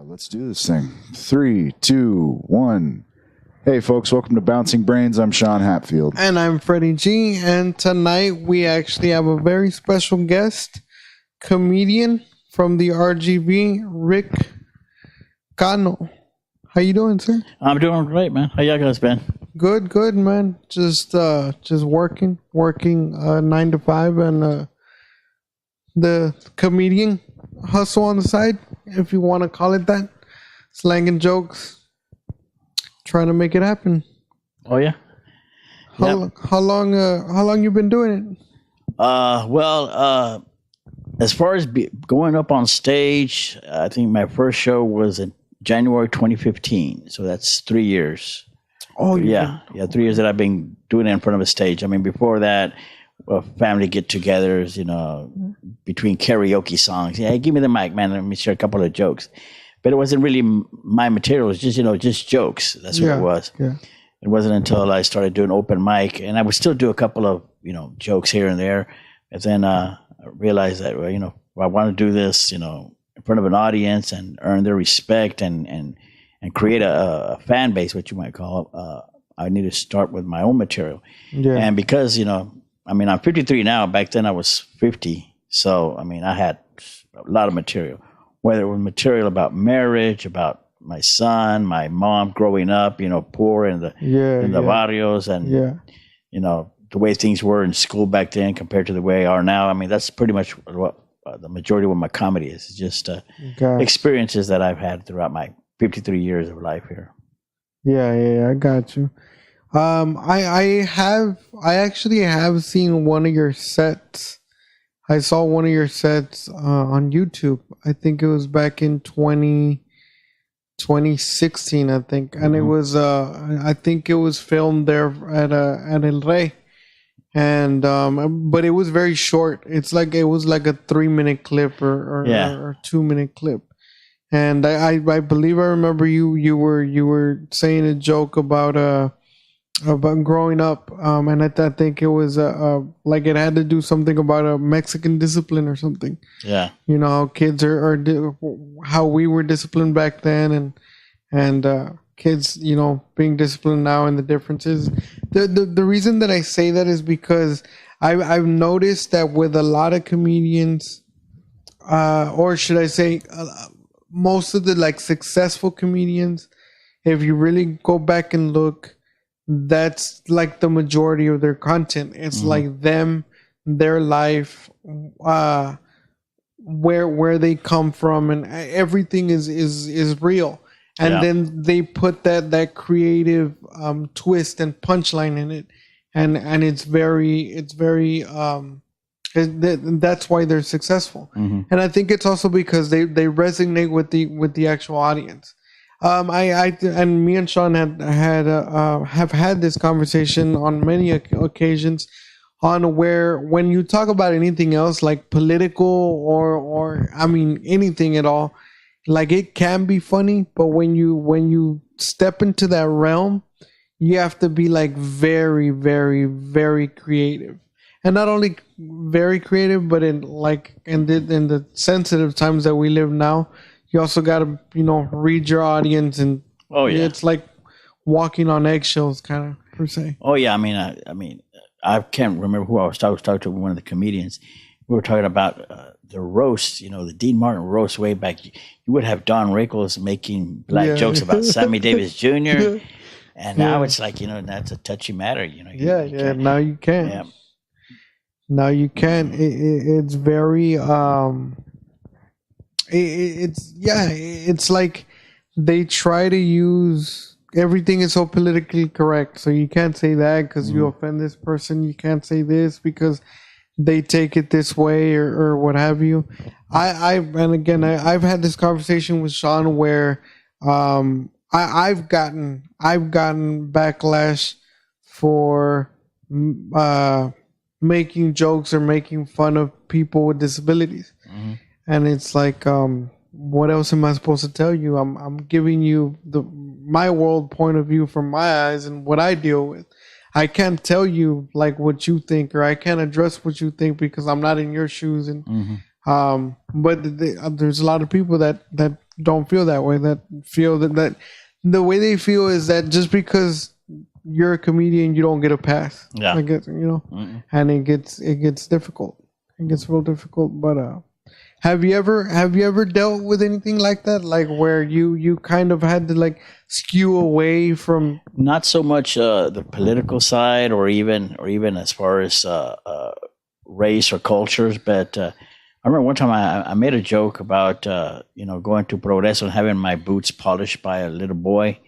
Let's do this thing. 3, 2, 1. Hey, folks, welcome to Bouncing Brains. I'm Sean Hatfield. And I'm Freddy G. And tonight we actually have a very special guest, comedian from the RGB, Rick Cano. How you doing, sir? I'm doing great, man. How y'all guys been? Good, man. Just working 9 to 5, and the comedian hustle on the side, if you want to call it that. Slanging jokes, trying to make it happen. Oh yeah. How long you been doing it? As far as going up on stage, I think my first show was in January 2015. So that's 3 years. Oh yeah. 3 years that I've been doing it in front of a stage. I mean, before that, family get-togethers, between karaoke songs. Yeah, hey, give me the mic, man. Let me share a couple of jokes. But it wasn't really my material. It was just jokes. That's what it was. Yeah. It wasn't until I started doing open mic, and I would still do a couple of, jokes here and there. And then I realized that, I want to do this, in front of an audience and earn their respect and create a fan base, what you might call it. I need to start with my own material. Yeah. And because, I'm 53 now. Back then I was 50. So, I had a lot of material, whether it was material about marriage, about my son, my mom growing up, poor in the barrios, and, the way things were in school back then compared to the way they are now. That's pretty much what the majority of what my comedy is. It's just experiences that I've had throughout my 53 years of life here. Yeah, I got you. I actually have seen one of your sets. I saw one of your sets on YouTube. I think it was back in 2016, I think. And it was I think it was filmed there at El Rey. And but it was very short. It was like a 3-minute clip or 2-minute clip. And I believe I remember you were saying a joke about growing up, and I think it was like it had to do something about a Mexican discipline or something. Yeah, how kids are how we were disciplined back then, and kids, being disciplined now, and the differences. The reason that I say that is because I've noticed that with a lot of comedians, or should I say, most of the successful comedians, if you really go back and look, that's like the majority of their content. It's like them, their life, where they come from, and everything is real. And then they put that creative twist and punchline in it, and it's very that's why they're successful. And I think it's also because they resonate with the actual audience. I and me and Sean have had this conversation on many occasions on where when you talk about anything else like political or anything at all, it can be funny, but when you step into that realm, you have to be very, very, very creative. And not only very creative, but in the sensitive times that we live now, you also got to, read your audience, and it's like walking on eggshells, kind of, per se. Oh yeah, I can't remember who I was talking to. One of the comedians. We were talking about the roast, the Dean Martin roast way back. You would have Don Rickles making black jokes about Sammy Davis Jr. And now it's that's a touchy matter. Now you can. Yeah. Now you can. It's very. It's like they try to use everything is so politically correct, so you can't say that because you offend this person. You can't say this because they take it this way or what have you. I've had this conversation with Sean where I've gotten backlash for making jokes or making fun of people with disabilities. And it's like, what else am I supposed to tell you? I'm giving you my world point of view from my eyes and what I deal with. I can't tell you what you think, or I can't address what you think because I'm not in your shoes, and But there's a lot of people that don't feel that way. That feel that the way they feel is that just because you're a comedian, you don't get a pass. Yeah. Like and it gets difficult. It gets real difficult. But have you ever dealt with anything like that? Like where you kind of had to like skew away from? Not so much the political side, or even as far as race or cultures, but I remember one time I made a joke about going to Progreso and having my boots polished by a little boy,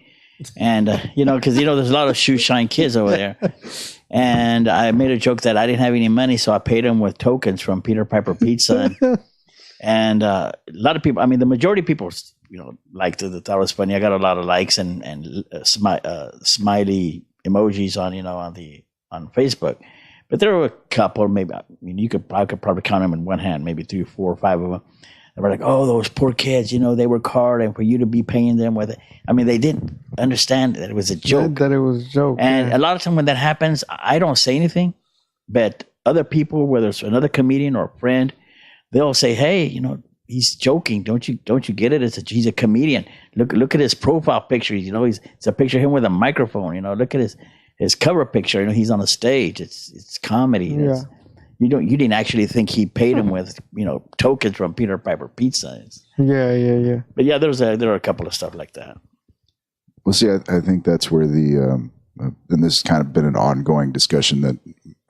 and because there's a lot of shoe shine kids over there, and I made a joke that I didn't have any money, so I paid him with tokens from Peter Piper Pizza, and a lot of people, I mean, the majority of people, liked it, thought it was funny. I got a lot of likes and smiley emojis on Facebook. But there were a couple, maybe, I could probably count them in one hand, maybe 3, 4, or 5 of them. They were like, oh, those poor kids, they work hard, and for you to be paying them with it. I mean, they didn't understand that it was a joke. That it was a joke. And a lot of time when that happens, I don't say anything, but other people, whether it's another comedian or a friend, they'll say, hey, he's joking. Don't you get it? He's a comedian. Look at his profile picture. It's a picture of him with a microphone. Look at his cover picture. He's on a stage. It's comedy. Yeah. You didn't actually think he paid him with tokens from Peter Piper Pizza. Yeah. But yeah, there are a couple of stuff like that. Well, see, I think that's where and this has kind of been an ongoing discussion that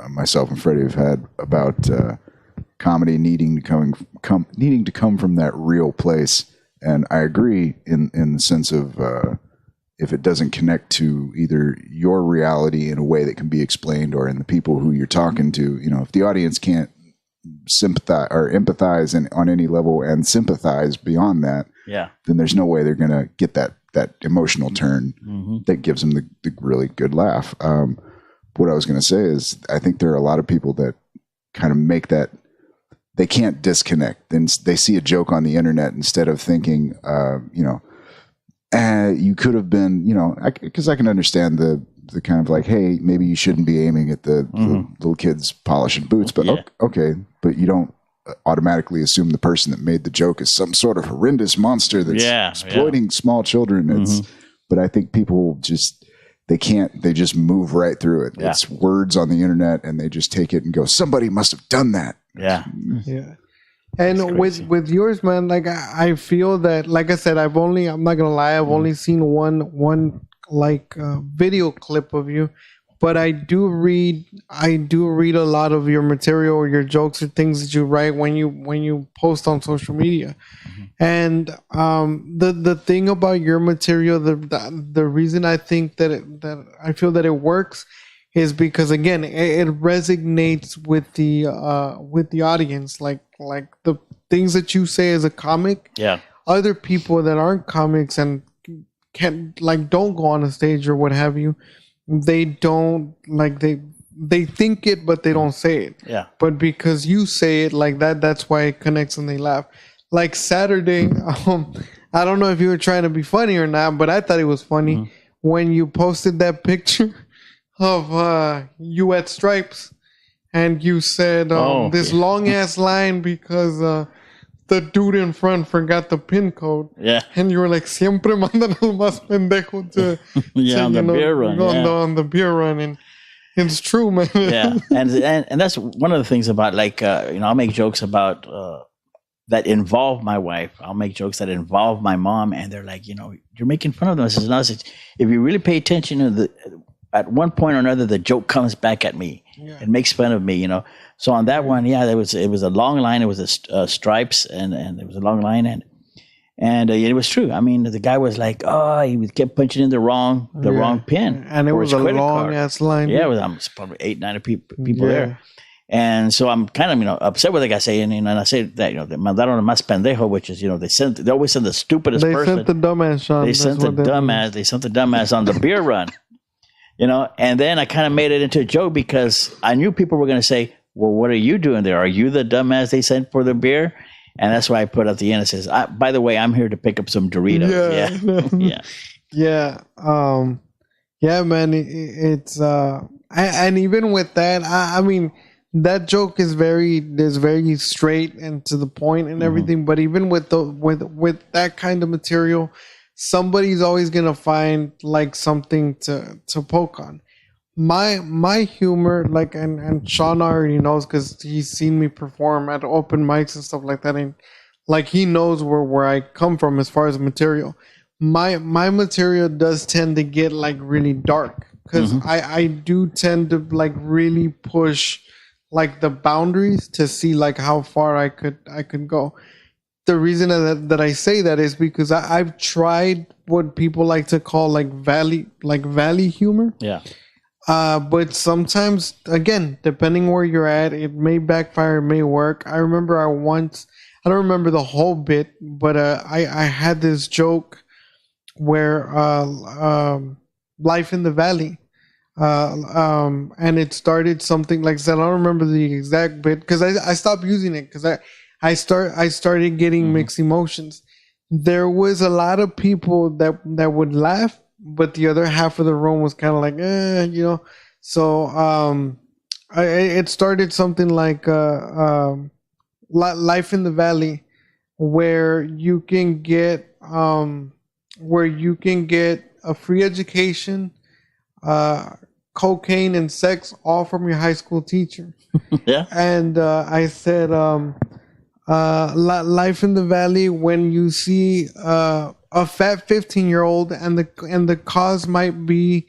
myself and Freddy have had about comedy needing to come from that real place. And I agree in the sense of if it doesn't connect to either your reality in a way that can be explained, or in the people who you're talking to, if the audience can't sympathize or empathize on any level and sympathize beyond that, then there's no way they're going to get that emotional turn that gives them the really good laugh. What I was going to say is I think there are a lot of people that kind of make that, they can't disconnect. Then they see a joke on the internet, instead of thinking, you could have been, because I can understand the kind of like, hey, maybe you shouldn't be aiming at the little kids polishing boots, but okay, but you don't automatically assume the person that made the joke is some sort of horrendous monster that's exploiting small children. But I think people they just move right through it. Yeah. It's words on the internet, and they just take it and go, somebody must have done that. Yeah. And with yours, man, like I feel that, like I said, I'm not gonna lie, I've only seen one video clip of you, but I do read a lot of your material, or your jokes, or things that you write when you post on social media. And the thing about your material, the reason I think that I feel that it works is because, again, it resonates with the audience. Like the things that you say as a comic, other people that aren't comics and don't go on a stage or what have you, they don't they think it, but they don't say it. Yeah. But because you say it like that, that's why it connects and they laugh. Like Saturday, I don't know if you were trying to be funny or not, but I thought it was funny when you posted that picture of you at Stripes, and you said this long ass line because the dude in front forgot the pin code. Yeah. And you were like, siempre mandan al más pendejo to on the beer run. On the beer run. And it's true, man. Yeah. And that's one of the things about, I'll make jokes about that involve my wife. I'll make jokes that involve my mom, and they're like, you're making fun of them. I says, no, if you really pay attention to at one point or another, the joke comes back at me. Yeah. It makes fun of me, So on that one, it was a long line. It was a Stripes, and it was a long line, and it was true. I mean, the guy was like, he kept punching in the wrong pin, and it was a long ass line. Yeah, it was probably 8-9 people there, and so I'm kind of upset with the guy saying, and I say that mandaron al más pendejo, which is they always send the stupidest person. They sent the dumbass, Sean. They sent the dumbass on the beer run. And then I kind of made it into a joke because I knew people were going to say, well, what are you doing there? Are you the dumbass they sent for the beer? And that's why I put at the end, it says, by the way, I'm here to pick up some Doritos. Yeah. Yeah, man. It's, and even with that, I mean, that joke is very straight and to the point and everything. But even with that kind of material, somebody's always gonna find like something to poke on. My humor, like, and Sean already knows because he's seen me perform at open mics and stuff like that, and like he knows where I come from as far as material. My material does tend to get like really dark because I do tend to like really push like the boundaries to see like how far I could go. The reason that I say that is because I've tried what people like to call like valley humor. Yeah. But sometimes, again, depending where you're at, it may backfire, it may work. I remember I don't remember the whole bit, but I had this joke where life in the valley, and it started something like I said. I don't remember the exact bit because I stopped using it because I started getting mixed emotions. There was a lot of people that would laugh, but the other half of the room was kind of like, you know. So it started something like life in the valley, where you can get a free education, cocaine and sex, all from your high school teacher. Yeah. And I said, life in the valley, when you see a fat 15-year-old and the cause might be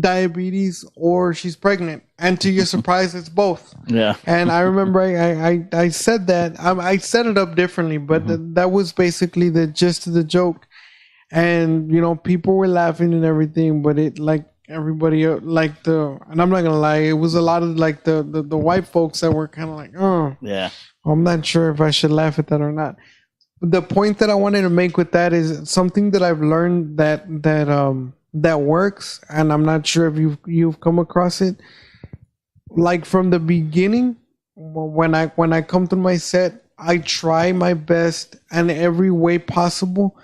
diabetes or she's pregnant, and to your surprise it's both. Yeah. And I remember I said that. I set it up differently, but that was basically the gist of the joke. And you know, people were laughing and everything, but it like everybody like and I'm not gonna lie, it was a lot of like the white folks that were kind of like, oh Yeah. I'm not sure if I should laugh at that or not. But the point that I wanted to make with that is something that I've learned that works, and I'm not sure if you've come across it. Like from the beginning, when I come to my set, I try my best and every way possible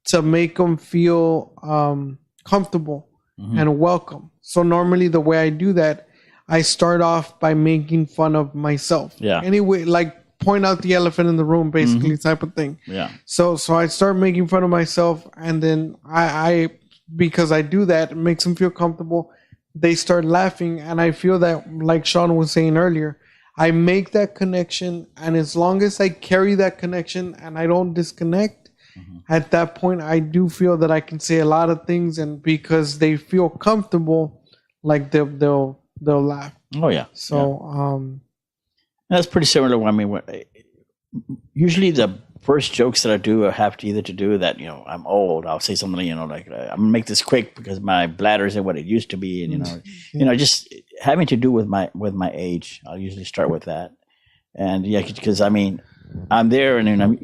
to make them feel comfortable and welcome. So normally the way I do that, I start off by making fun of myself. Yeah. Anyway, like point out the elephant in the room, basically, type of thing. Yeah. So I start making fun of myself, and then I because I do that, it makes them feel comfortable. They start laughing, and I feel that, like Sean was saying earlier, I make that connection, and as long as I carry that connection and I don't disconnect, at that point, I do feel that I can say a lot of things, and because they feel comfortable, like they'll laugh. Oh yeah. So that's pretty similar. I mean, usually the first jokes that I do have to either to do that, you know, I'm old. I'll say something, you know, like I'm gonna make this quick because my bladder isn't what it used to be, and you know, just having to do with my age. I'll usually start with that, and yeah, because I mean, I'm there, and I'm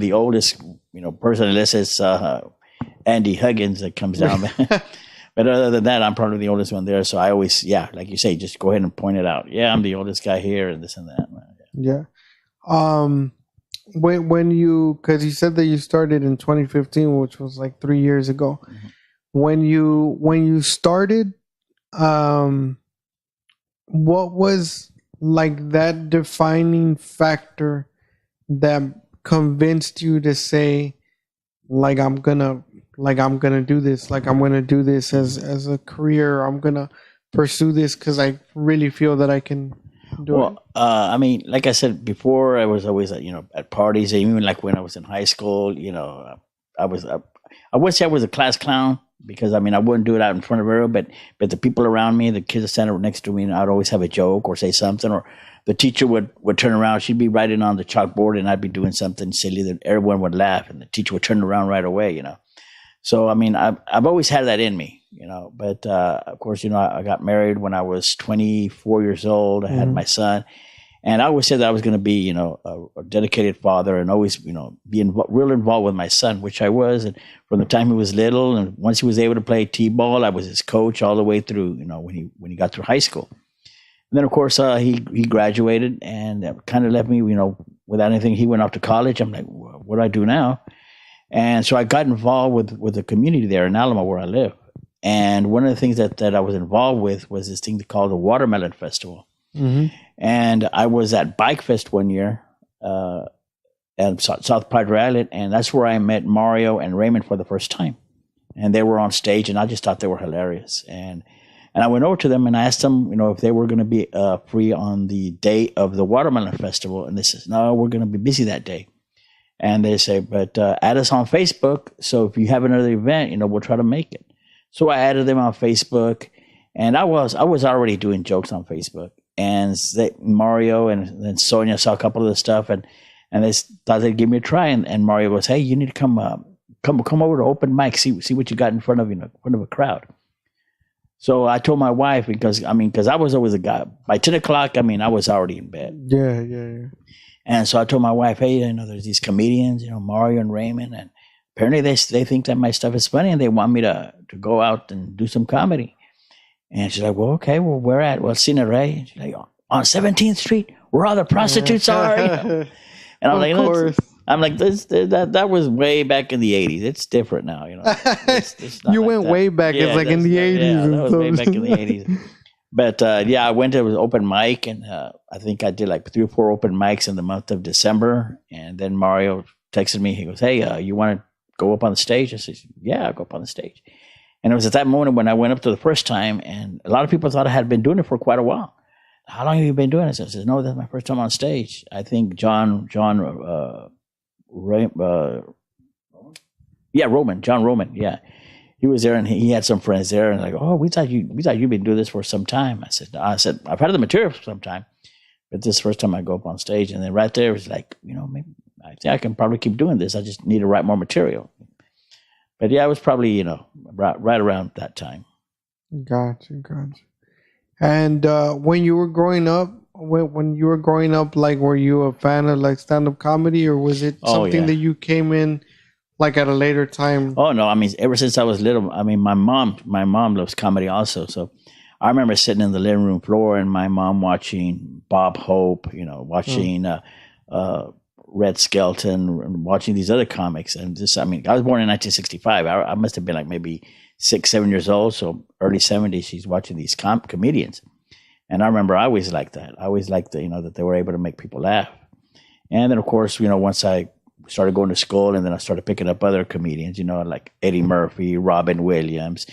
the oldest, you know, person unless it's Andy Huggins that comes down. But other than that, I'm probably the oldest one there. So I always, like you say, just go ahead and point it out. Yeah, I'm the oldest guy here, and this and that. Yeah. When you, because you said that you started in 2015, which was like 3 years ago. When you started, what was like that defining factor that convinced you to say, like, I'm gonna do this, like I'm gonna do this as a career, I'm gonna pursue this because I really feel that I can do it? I mean, like I said before, I was always at parties, and even like when I was in high school, you know, I would say I was a class clown, because I mean, I wouldn't do it out in front of everyone, but the people around me, the kids that sat next to me, and I'd always have a joke or say something, or the teacher would turn around. She'd be writing on the chalkboard, and I'd be doing something silly that everyone would laugh, and the teacher would turn around right away, you know. So, I mean, I've always had that in me, you know. But, of course, you know, I got married when I was 24 years old. I had my son. And I always said that I was going to be, you know, a dedicated father, and always, you know, be real involved with my son, which I was. And from the time he was little, and once he was able to play t-ball, I was his coach all the way through, you know, when he got through high school. And then, of course, he graduated, and that kind of left me, you know, without anything. He went off to college. I'm like, what do I do now? And so I got involved with the community there in Alamo, where I live. And one of the things that I was involved with was this thing called the Watermelon Festival. And I was at Bike Fest one year at South Padre Island, and that's where I met Mario and Raymond for the first time. And they were on stage, and I just thought they were hilarious. And I went over to them and I asked them, if they were going to be free on the day of the Watermelon Festival. And they said, no, we're going to be busy that day. And they say, but add us on Facebook. So if you have another event, we'll try to make it. So I added them on Facebook, and I was already doing jokes on Facebook. And Mario and then Sonia saw a couple of the stuff, and they thought they'd give me a try. And Mario goes, hey, you need to come over to open mic, see what you got in front of a crowd. So I told my wife, because I was always a guy. By 10 o'clock, I was already in bed. Yeah. And so I told my wife, hey, there's these comedians, Mario and Raymond, and apparently they think that my stuff is funny, and they want me to go out and do some comedy. And she's like, well, okay, well, where at? Well, Cine Rey. She's like, on 17th Street, where all the prostitutes are. And I'm like, that was way back in the 80s. It's different now, It's you went way back. It's like in the 80s. Yeah, that was way back in the 80s. But I went to an open mic, and I think I did like 3 or 4 open mics in the month of December. And then Mario texted me. He goes, hey, you want to go up on the stage? I said, yeah, I'll go up on the stage. And it was at that moment when I went up to the first time, and a lot of people thought I had been doing it for quite a while. How long have you been doing it? I said, no, that's my first time on stage. I think John Roman, yeah. He was there, and he had some friends there, and like, oh, we thought you'd been doing this for some time. I said, I've had the material for some time, but this is the first time I go up on stage. And then right there, it was like, maybe I think I can probably keep doing this. I just need to write more material. But yeah, it was probably, right around that time. Gotcha. And when you were growing up, like, were you a fan of like stand-up comedy, or was it something that you came in like at a later time? Oh no, ever since I was little, my mom loves comedy also. So I remember sitting in the living room floor and my mom watching Bob Hope, watching Red Skelton, and watching these other comics. And just, I was born in 1965. I must have been like maybe 6-7 years old. So early 70s, she's watching these comedians. And I remember I always liked that. I always liked that they were able to make people laugh. And then of course, once I started going to school, and then I started picking up other comedians, like Eddie Murphy, Robin Williams,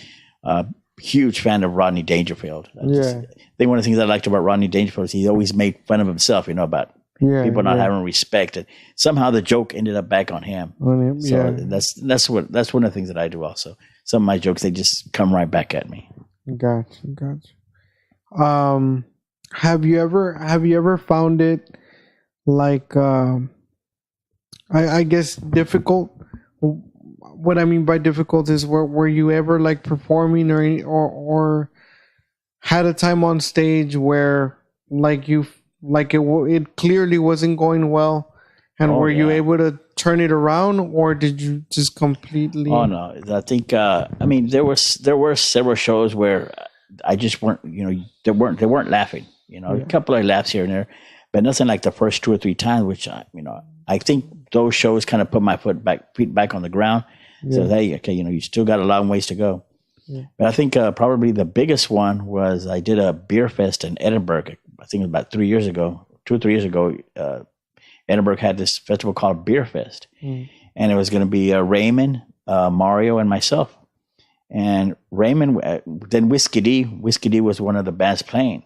huge fan of Rodney Dangerfield. I think one of the things I liked about Rodney Dangerfield is he always made fun of himself, about people not having respect. And somehow the joke ended up back on him. So that's one of the things that I do also. Some of my jokes, they just come right back at me. Gotcha. Have you ever found it like I guess difficult? What I mean by difficult is were you ever like performing or had a time on stage where like it clearly wasn't going well, and were you able to turn it around, or did you just completely? Oh no, I think there were several shows where I just weren't, they weren't laughing, a couple of laughs here and there, but nothing like the first 2 or 3 times, which I think those shows kind of put my feet back on the ground. So hey, okay, you still got a long ways to go. But I think probably the biggest one was I did a beer fest in Edinburgh. I think it was about 2 or 3 years ago. Edinburgh had this festival called Beer Fest, and it was going to be Raymond, Mario, and myself. And Raymond, then Whiskey D was one of the bands playing.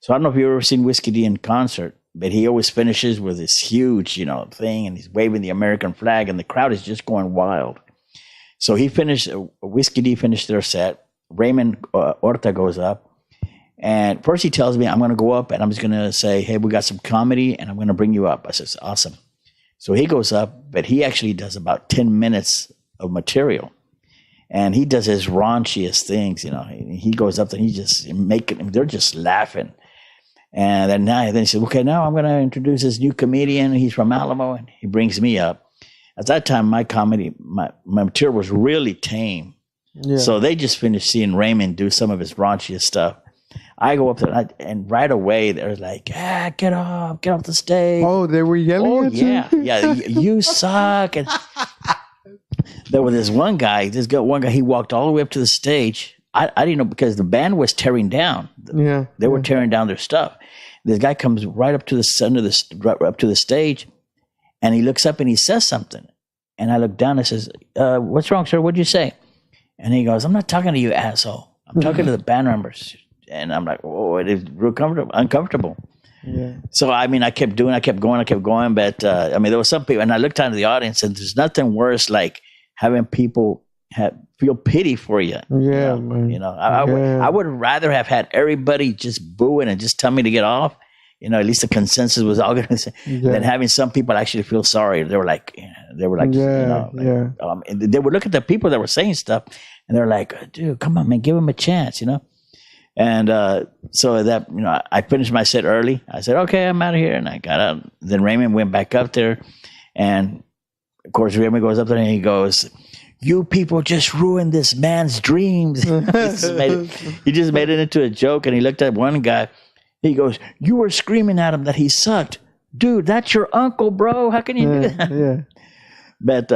So I don't know if you've ever seen Whiskey D in concert, but he always finishes with this huge, thing, and he's waving the American flag, and the crowd is just going wild. So Whiskey D finished their set. Raymond Horta goes up, and first he tells me, I'm going to go up and I'm just going to say, hey, we got some comedy and I'm going to bring you up. I said, awesome. So he goes up, but he actually does about 10 minutes of material. And he does his raunchiest things, He goes up and he just they're just laughing. And then he said, okay, now I'm going to introduce this new comedian. He's from Alamo, and he brings me up. At that time, my comedy, my material was really tame. Yeah. So they just finished seeing Raymond do some of his raunchiest stuff. I go up there, and right away they're like, get off the stage. Oh, they were yelling at you? Yeah, you suck. And there was this one guy, he walked all the way up to the stage. I didn't know because the band was tearing down. They were tearing down their stuff. This guy comes right up to the center of right up to the stage, and he looks up and he says something. And I look down and says, "What's wrong, sir? What'd you say?" And he goes, "I'm not talking to you, asshole. I'm talking to the band members." And I'm like, "Oh, it is real uncomfortable." Yeah. So I mean, I kept going. But I mean, there was some people, and I looked out into the audience, and there's nothing worse like having people feel pity for you. Yeah, man. I would rather have had everybody just booing and just tell me to get off. At least the consensus was all going to say. Than having some people actually feel sorry. They were like, and they would look at the people that were saying stuff, and they're like, "Dude, come on, man, give them a chance," And so that, I finished my set early. I said, "Okay, I'm out of here." And I got out. Then Raymond went back up there. And, of course, Raymond goes up there and he goes, "You people just ruined this man's dreams." He just made it into a joke. And he looked at one guy. He goes, "You were screaming at him that he sucked. Dude, that's your uncle, bro. How can you do that?" Yeah. But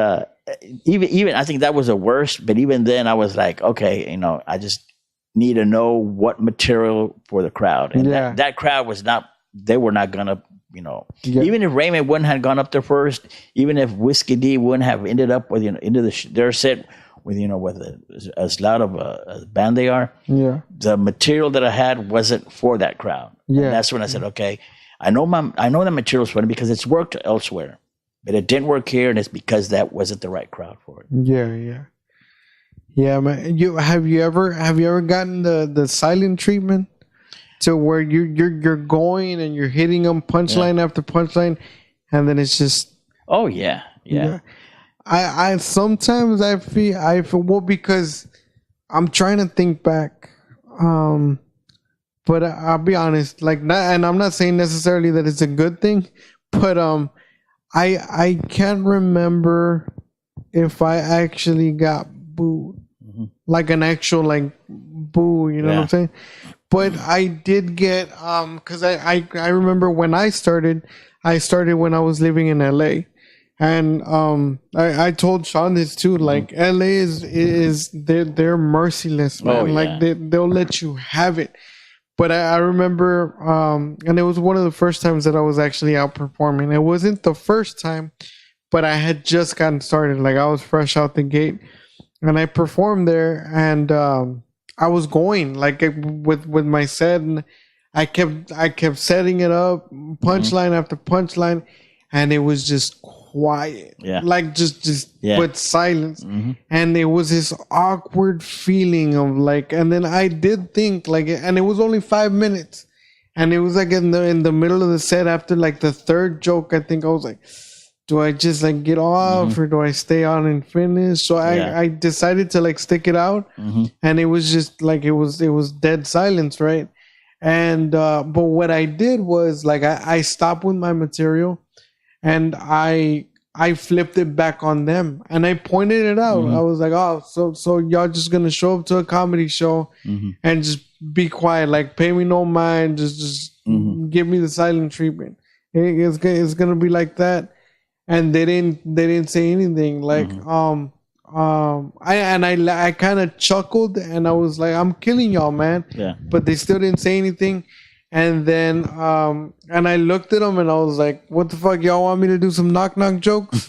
even I think that was the worst. But even then, I was like, okay, I just need to know what material for the crowd. And that crowd was not, they were not going to, even if Raymond wouldn't have gone up there first, even if Whiskey D wouldn't have ended up with, into their set with, with as loud of a band they are, the material that I had wasn't for that crowd. Yeah. And that's when I said, okay, I know the material's for it because it's worked elsewhere, but it didn't work here. And it's because that wasn't the right crowd for it. Yeah, man. Have you ever gotten the silent treatment to where you're going and you're hitting them punchline after punchline, and then it's just yeah. I sometimes I feel because I'm trying to think back, but I'll be honest, and I'm not saying necessarily that it's a good thing, but I can't remember if I actually got booed. Like an actual boo, you know what I'm saying? But I did get because I remember when I started when I was living in LA, and I told Sean this too. Like LA is they're merciless, man. They'll let you have it. But I remember, and it was one of the first times that I was actually out performing. It wasn't the first time, but I had just gotten started. Like I was fresh out the gate. And I performed there, and I was going with my set, and I kept setting it up, punchline after punchline, and it was just quiet, but silence, and it was this awkward feeling of and then I did think and it was only 5 minutes, and it was in the middle of the set after the third joke. I think I was like, do I just get off or do I stay on and finish? So I decided to stick it out, and it was just it was dead silence, right? And but what I did was I stopped with my material, and I flipped it back on them, and I pointed it out. I was like, oh, so y'all just gonna show up to a comedy show and just be quiet, pay me no mind, just give me the silent treatment. It's gonna be like that. And they didn't say anything. I kind of chuckled, and I was like, I'm killing y'all, man. Yeah. But they still didn't say anything. And then and I looked at them, and I was like, what the fuck, y'all want me to do some knock jokes?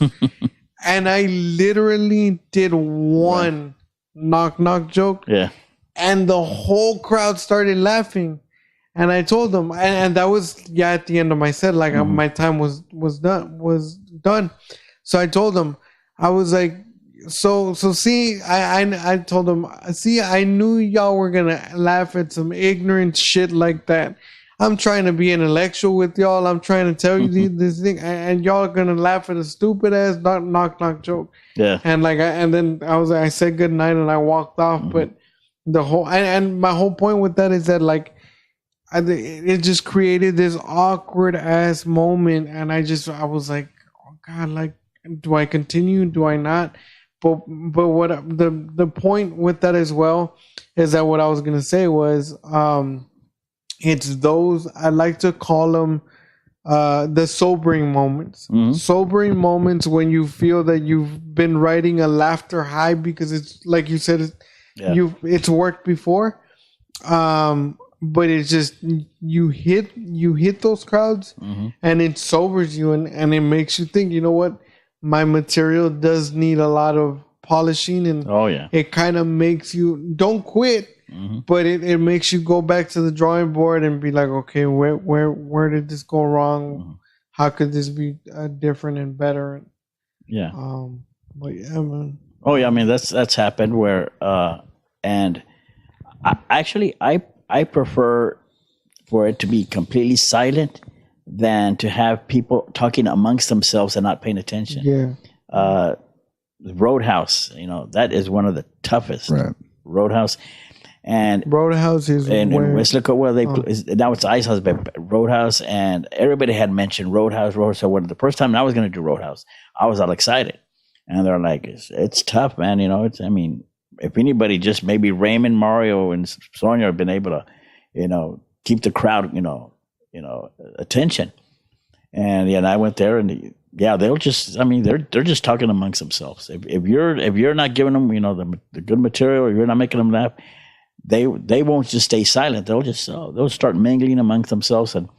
And I literally did one knock joke. Yeah. And the whole crowd started laughing. And I told them, and that was at the end of my set, my time was done. So I told them, I was like, so see, I told them, see, I knew y'all were gonna laugh at some ignorant shit like that. I'm trying to be intellectual with y'all. I'm trying to tell you this thing, and y'all are gonna laugh at a stupid ass knock joke. Yeah. And and then I said good night and I walked off. But the whole and my whole point with that is that it just created this awkward ass moment, and I was like, oh God, do I continue? Do I not? But what the point with that as well is that what I was gonna say was it's those, I like to call them the sobering moments. Sobering moments when you feel that you've been riding a laughter high, because it's like you said, It's worked before. But it's just you hit those crowds, and it sobers you, and it makes you think, you know what, my material does need a lot of polishing, and it kind of makes you don't quit, but it makes you go back to the drawing board and be like, okay, where did this go wrong? How could this be different and better? But yeah, man. Oh yeah, I mean that's happened where and I prefer for it to be completely silent than to have people talking amongst themselves and not paying attention. Yeah. Roadhouse, that is one of the toughest. Right. Roadhouse. And Roadhouse is and let's look at where they now it's Ice House, but Roadhouse, and everybody had mentioned Roadhouse. So when the first time I was going to do Roadhouse, I was all excited, and they're like, "It's tough, man. If anybody, just maybe Raymond, Mario, and Sonia have been able to, keep the crowd, attention." And I went there, and they'll just, they're just talking amongst themselves. If you're not giving them, the good material, or you're not making them laugh, they won't just stay silent. They'll start mingling amongst themselves, and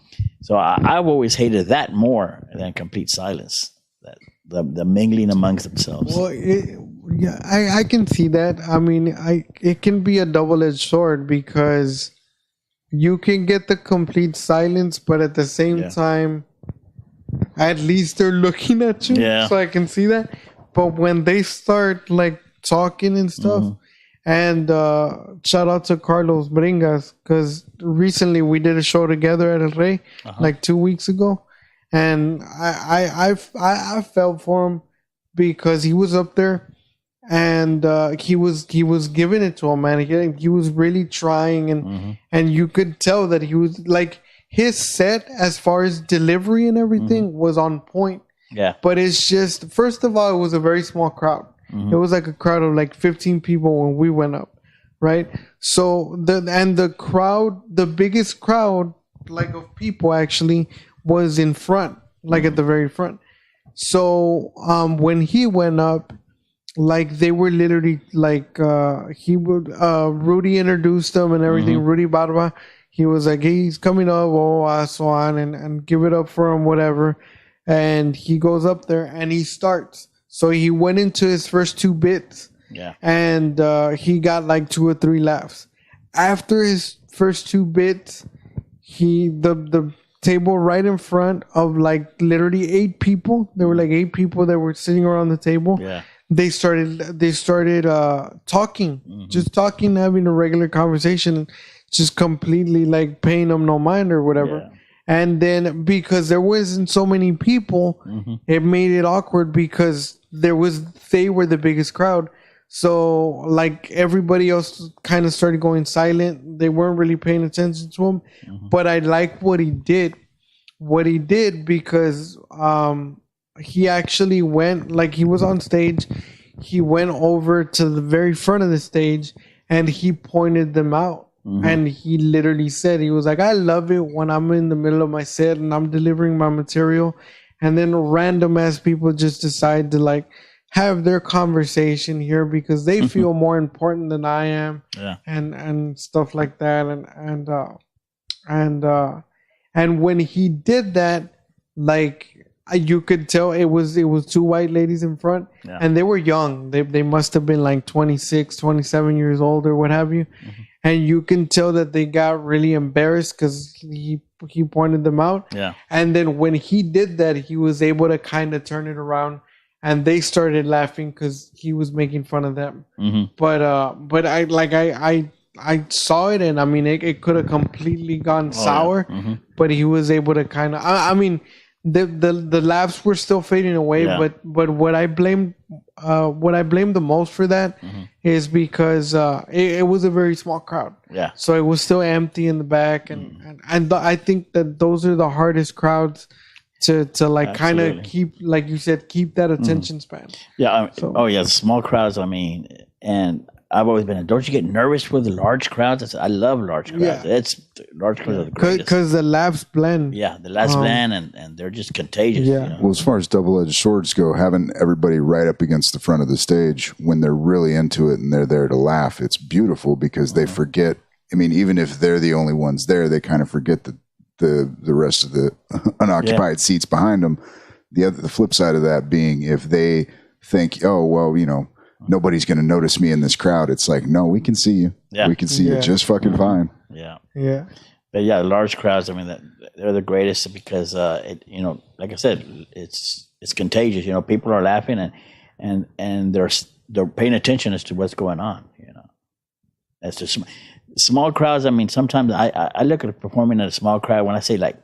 so I've always hated that more than complete silence. That the mingling amongst themselves. Well, yeah, I can see that. I mean, it can be a double-edged sword because you can get the complete silence, but at the same time, at least they're looking at you. Yeah. So I can see that. But when they start like talking and stuff, and shout out to Carlos Bringas, because recently we did a show together at El Rey like 2 weeks ago, and I felt for him because he was up there. And he was giving it to him, man. He was really trying, and you could tell that he was like, his set as far as delivery and everything was on point. Yeah. But it's just, first of all, it was a very small crowd. It was like a crowd of like 15 people when we went up, right? So the crowd, the biggest crowd like of people actually was in front, like at the very front. So when he went up, like they were literally like Rudy introduced them and everything. Rudy Barba, he was like, hey, he's coming up, so on, and give it up for him, whatever. And he goes up there and he starts. So he went into his first 2 bits, and he got like 2 or 3 laughs. After his first 2 bits, the table right in front of like literally 8 people. There were like 8 people that were sitting around the table. Yeah. They started talking, just talking, having a regular conversation, just completely like paying them no mind or whatever. Yeah. And then because there wasn't so many people, it made it awkward because they were the biggest crowd. So like everybody else kind of started going silent. They weren't really paying attention to him. But I like what he did. Because he actually went, like he was on stage, he went over to the very front of the stage and he pointed them out. And he literally said, he was like, I love it when I'm in the middle of my set and I'm delivering my material, and then random ass people just decide to like have their conversation here because they feel more important than I am, and stuff like that. And when he did that, like you could tell it was 2 white ladies in front, and they were young. They must have been like 26, 27 years old or what have you. And you can tell that they got really embarrassed because he pointed them out. Yeah. And then when he did that, he was able to kind of turn it around, and they started laughing because he was making fun of them. But I saw it, and I mean it could have completely gone sour, but he was able to kind of. I mean, the laughs were still fading away, but what I blame the most for that is because it was a very small crowd. Yeah. So it was still empty in the back, and I think that those are the hardest crowds to like kind of keep, like you said, keep that attention span. Yeah. Small crowds. I mean, and I've always been. Don't you get nervous with the large crowds? I said, I love large crowds. Yeah. Large crowds are the greatest. Because the laughs blend. Yeah, the last blend, and they're just contagious. Yeah. You know? Well, as far as double-edged swords go, having everybody right up against the front of the stage when they're really into it and they're there to laugh, it's beautiful because they forget. I mean, even if they're the only ones there, they kind of forget the rest of the unoccupied seats behind them. The flip side of that being if they think, oh, well, you know, nobody's going to notice me in this crowd. It's like, no, we can see you. Yeah. We can see you just fucking fine. Yeah. Yeah. But yeah, large crowds, I mean, they're the greatest because, you know, like I said, it's contagious. You know, people are laughing and they're paying attention as to what's going on, you know. That's just small crowds. I mean, sometimes I look at performing in a small crowd when I say like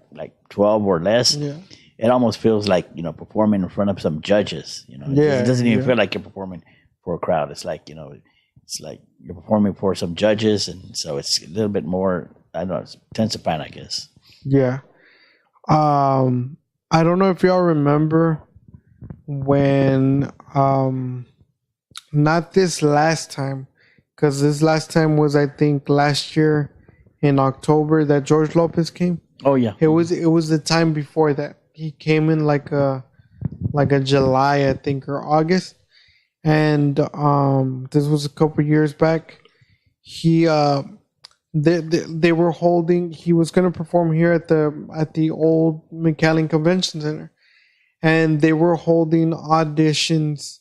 12 or less. Yeah. It almost feels like, you know, performing in front of some judges, you know. It doesn't even feel like you're performing for a crowd. It's like, you know, it's like you're performing for some judges. And so it's a little bit more, I don't know, it's intensifying, I guess. Yeah. I don't know if y'all remember when, not this last time, because this last time was, I think, last year in October that George Lopez came. Oh, yeah. It was the time before that. He came in like a July, I think, or August, and this was a couple years back. He they were holding. He was going to perform here at the old McAllen Convention Center, and they were holding auditions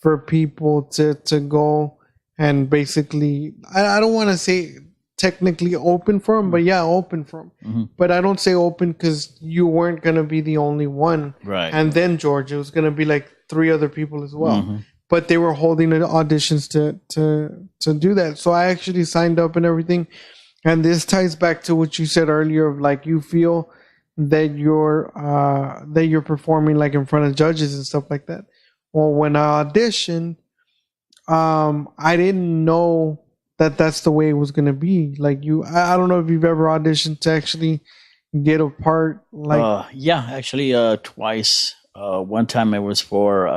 for people to go and basically. I don't want to say technically open for him, but yeah, open for him. Mm-hmm. But I don't say open because you weren't going to be the only one. Right. And then George, it was going to be like 3 other people as well. Mm-hmm. But they were holding auditions to do that. So I actually signed up and everything. And this ties back to what you said earlier of like you feel that you're performing like in front of judges and stuff like that. Well, when I auditioned, I didn't know that's the way it was going to be. Like I don't know if you've ever auditioned to actually get a part. Like yeah, actually twice. One time it was for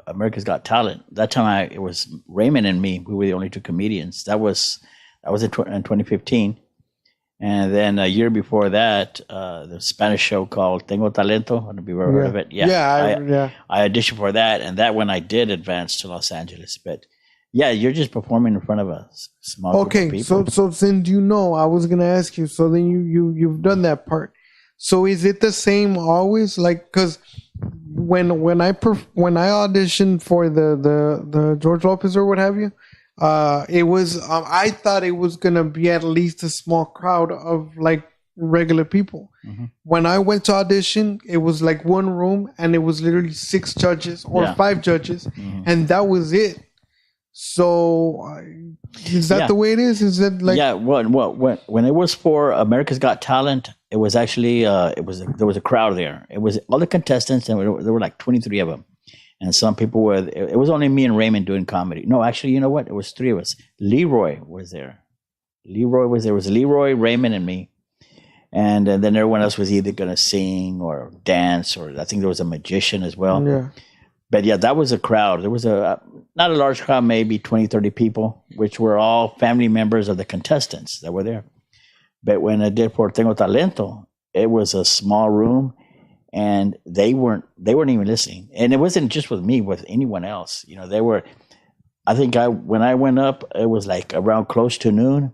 America's Got Talent. That time it was Raymond and me. We were the only 2 comedians. That was in 2015. And then a year before that, the Spanish show called Tengo Talento. I don't know if you've ever heard of it. Yeah. I auditioned for that, and that one I did advance to Los Angeles, but. Yeah, you're just performing in front of a small group of people. So since you know, I was gonna ask you. So then you've done that part. So is it the same always? Like, because when I auditioned for the George Lopez or what have you, it was I thought it was gonna be at least a small crowd of like regular people. Mm-hmm. When I went to audition, it was like one room and it was literally 6 judges or 5 judges, and that was it. So is that the way it is? Is that like when it was for America's Got Talent, it was actually there was a crowd there. It was all the contestants, and there were like 23 of them, and some people were. It was only me and Raymond doing comedy. No, actually, you know what? It was 3 of us. Leroy was there. Leroy was there. It was Leroy, Raymond, and me, and then everyone else was either going to sing or dance, or I think there was a magician as well. Yeah. But yeah, that was a crowd. There was not a large crowd, maybe 20, 30 people, which were all family members of the contestants that were there. But when I did for Tengo Talento, it was a small room and they weren't even listening. And it wasn't just with me, with anyone else. You know, they were, I think when I went up, it was like around close to noon.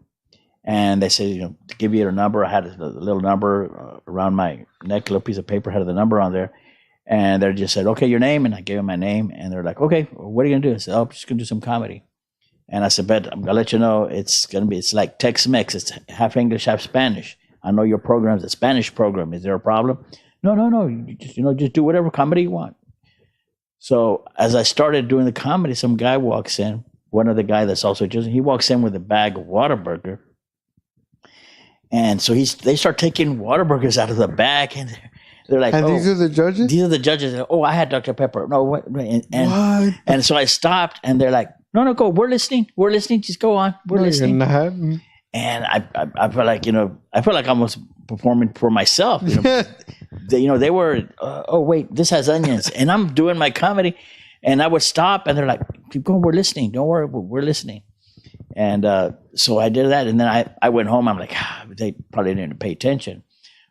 And they said, you know, to give you a number, I had a little number around my neck, a little piece of paper, had the number on there. And they just said, okay, your name. And I gave them my name. And they're like, okay, what are you going to do? I said, I'm just going to do some comedy. And I said, but I'm going to let you know it's like Tex-Mex. It's half English, half Spanish. I know your program's a Spanish program. Is there a problem? No. You just do whatever comedy you want. So as I started doing the comedy, some guy walks in. One of the guys that's also just, he walks in with a bag of Whataburger. And so they start taking Whataburgers out of the bag, and they're like, and these are the judges? These are the judges. Oh, I had Dr. Pepper. No, what? What? And so I stopped, and they're like, no, go. We're listening. Just go on. We're listening. You're not. And I felt like, I was performing for myself. They were, oh, wait, this has onions. And I'm doing my comedy. And I would stop, and they're like, keep going. We're listening. Don't worry. We're listening. And so I did that, and then I went home. I'm like, they probably didn't pay attention.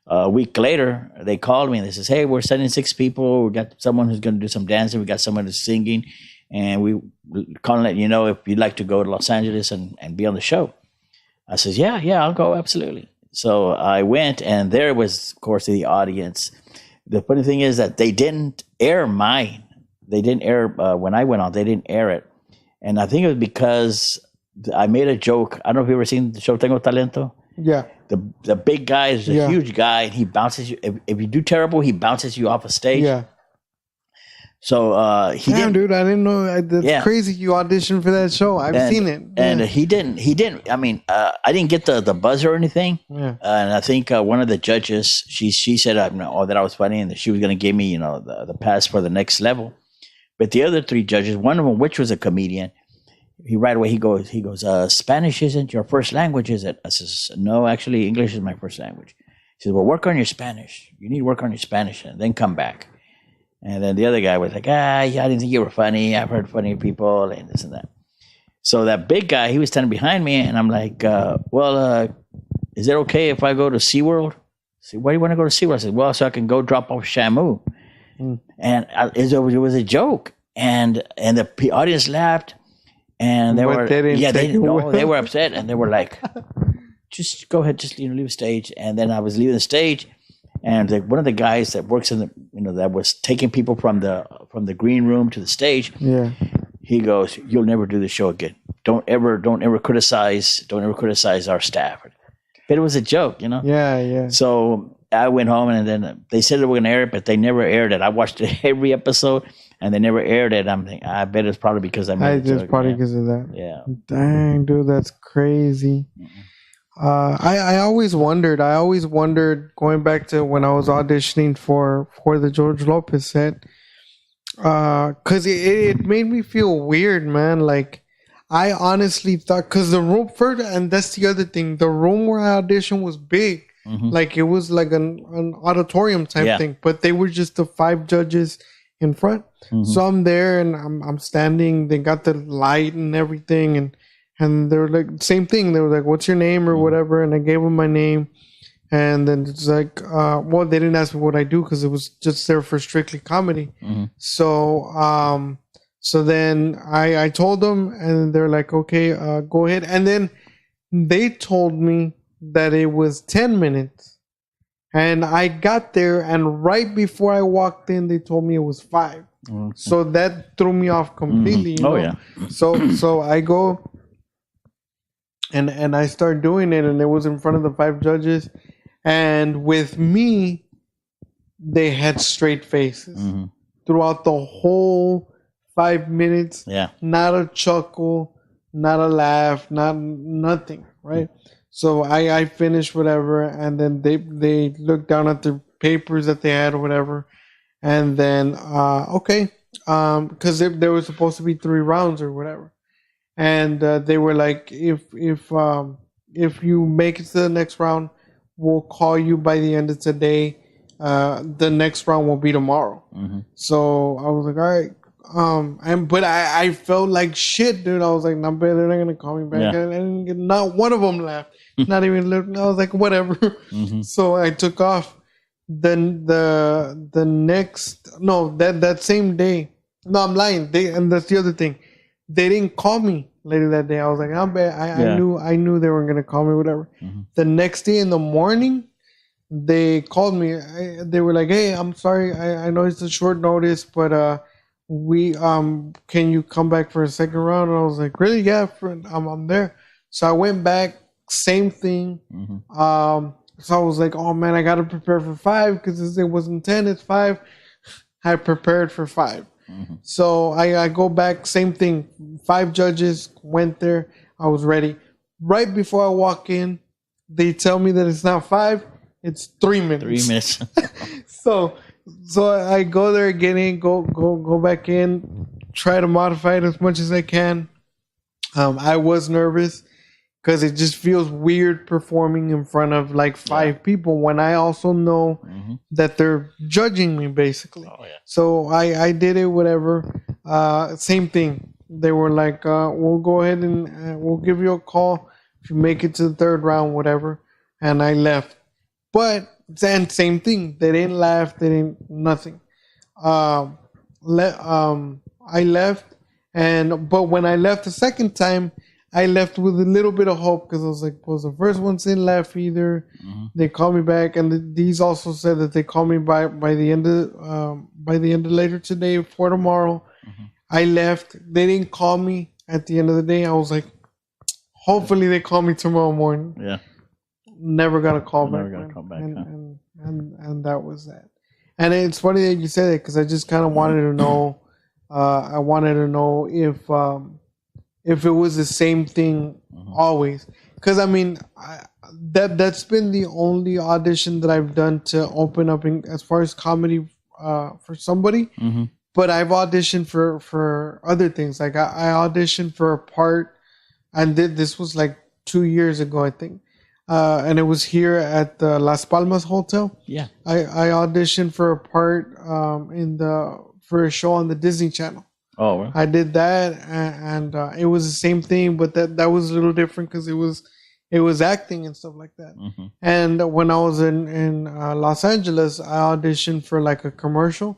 A week later, they called me and they says, "Hey, we're sending 6 people. We got someone who's going to do some dancing. We got someone who's singing, and we calling let you know if you'd like to go to Los Angeles and be on the show." I says, "Yeah, I'll go, absolutely." So I went, and there was, of course, the audience. The funny thing is that they didn't air mine. They didn't air when I went on. They didn't air it, and I think it was because I made a joke. I don't know if you've ever seen the show Tengo Talento. Yeah. The big guy is a huge guy, and he bounces you. If you do terrible, he bounces you off a stage. Yeah. So he didn't. Dude, I didn't know. That's crazy. You auditioned for that show. I've seen it. And he didn't. I mean, I didn't get the buzz or anything. Yeah. And I think one of the judges, she said that I was funny and that she was going to give me, the pass for the next level. But the other 3 judges, one of them, which was a comedian, he right away he goes, "Spanish isn't your first language, is it?" I says, "No, actually, English is my first language." He says, "Well, work on your Spanish. You need to work on your Spanish and then come back." And then the other guy was like, I didn't think you were funny. I've heard funny people and this and that. So that big guy, he was standing behind me, and I'm like, is it okay if I go to SeaWorld? I said, "Why do you want to go to SeaWorld?" I said, "Well, so I can go drop off Shamu." And it was a joke. And the audience laughed. And they were upset, and they were like, "Just go ahead, just leave the stage." And then I was leaving the stage, and one of the guys that works in that was taking people from the green room to the stage. Yeah, he goes, "You'll never do the show again. Don't ever criticize our staff." But it was a joke, Yeah. So I went home, and then they said they were going to air it, but they never aired it. I watched every episode, and they never aired it. I'm thinking, I bet it's probably because I made it. It's probably because of that. Yeah. Dang, dude, that's crazy. I always wondered going back to when I was auditioning for the George Lopez set, because it made me feel weird, man. Like, I honestly thought, because the room and that's the other thing, the room where I auditioned was big. Mm-hmm. Like, it was like an auditorium type thing, but they were just the 5 judges in front. Mm-hmm. So I'm there, and I'm standing. They got the light and everything, and they were like, same thing. They were like, "What's your name?" or whatever, and I gave them my name. And then it's like, well, they didn't ask me what I do because it was just there for strictly comedy. Mm-hmm. So then I told them, and they're like, "Okay, go ahead." And then they told me that it was 10 minutes. And I got there, and right before I walked in, they told me it was 5. Okay. So that threw me off completely. Mm-hmm. Oh, yeah. So I go and I start doing it, and it was in front of the 5 judges. And with me, they had straight faces throughout the whole 5 minutes. Yeah. Not a chuckle, not a laugh, nothing, right? So I finished whatever, and then they looked down at the papers that they had or whatever, and then because there was supposed to be 3 rounds or whatever, and they were like, if you make it to the next round, we'll call you by the end of today. The next round will be tomorrow. Mm-hmm. So I was like, all right. But I felt like shit, dude. I was like, no, they're not gonna call me back. Yeah. And not one of them laughed. Not even looking. I was like, whatever. Mm-hmm. So I took off. Then the next that same day. No, I'm lying. And that's the other thing. They didn't call me later that day. I was like, I knew they weren't gonna call me. Whatever. Mm-hmm. The next day in the morning, they called me. They were like, hey, I'm sorry. I know it's a short notice, but we can you come back for a second round? And I was like, really? Yeah, I'm there. So I went back. Same thing. Mm-hmm. So I was like, oh man, I gotta prepare for 5 because it wasn't 10, it's 5. I prepared for 5. Mm-hmm. So I go back, same thing. 5 judges went there. I was ready. Right before I walk in, they tell me that it's not 5, it's 3 minutes. 3 minutes. So I go there, get in, go back in, try to modify it as much as I can. I was nervous because it just feels weird performing in front of like 5 people when I also know that they're judging me basically. Oh, yeah. So I did it, whatever. Same thing. they were like, we'll go ahead and we'll give you a call if you make it to the third round, whatever. And I left. But then same thing. They didn't laugh. They didn't nothing. I left, but when I left the second time, I left with a little bit of hope because I was like, well, the first ones didn't laugh either. Mm-hmm. They called me back, and these also said that they called me by the end of later today for tomorrow. Mm-hmm. I left. They didn't call me at the end of the day. I was like, hopefully they call me tomorrow morning. Yeah. Never got a call back. Never got a call back. And that was that. And it's funny that you said it because I just kind of wanted to know. I wanted to know if it was the same thing always. Because I mean, that's been the only audition that I've done to open up as far as comedy for somebody. Mm-hmm. But I've auditioned for other things. Like I auditioned for a part, and this was like 2 years ago, I think. And it was here at the Las Palmas Hotel. Yeah, I auditioned for a part for a show on the Disney Channel. Oh, well. I did that, and it was the same thing, but that was a little different because it was acting and stuff like that. Mm-hmm. And when I was in Los Angeles, I auditioned for like a commercial.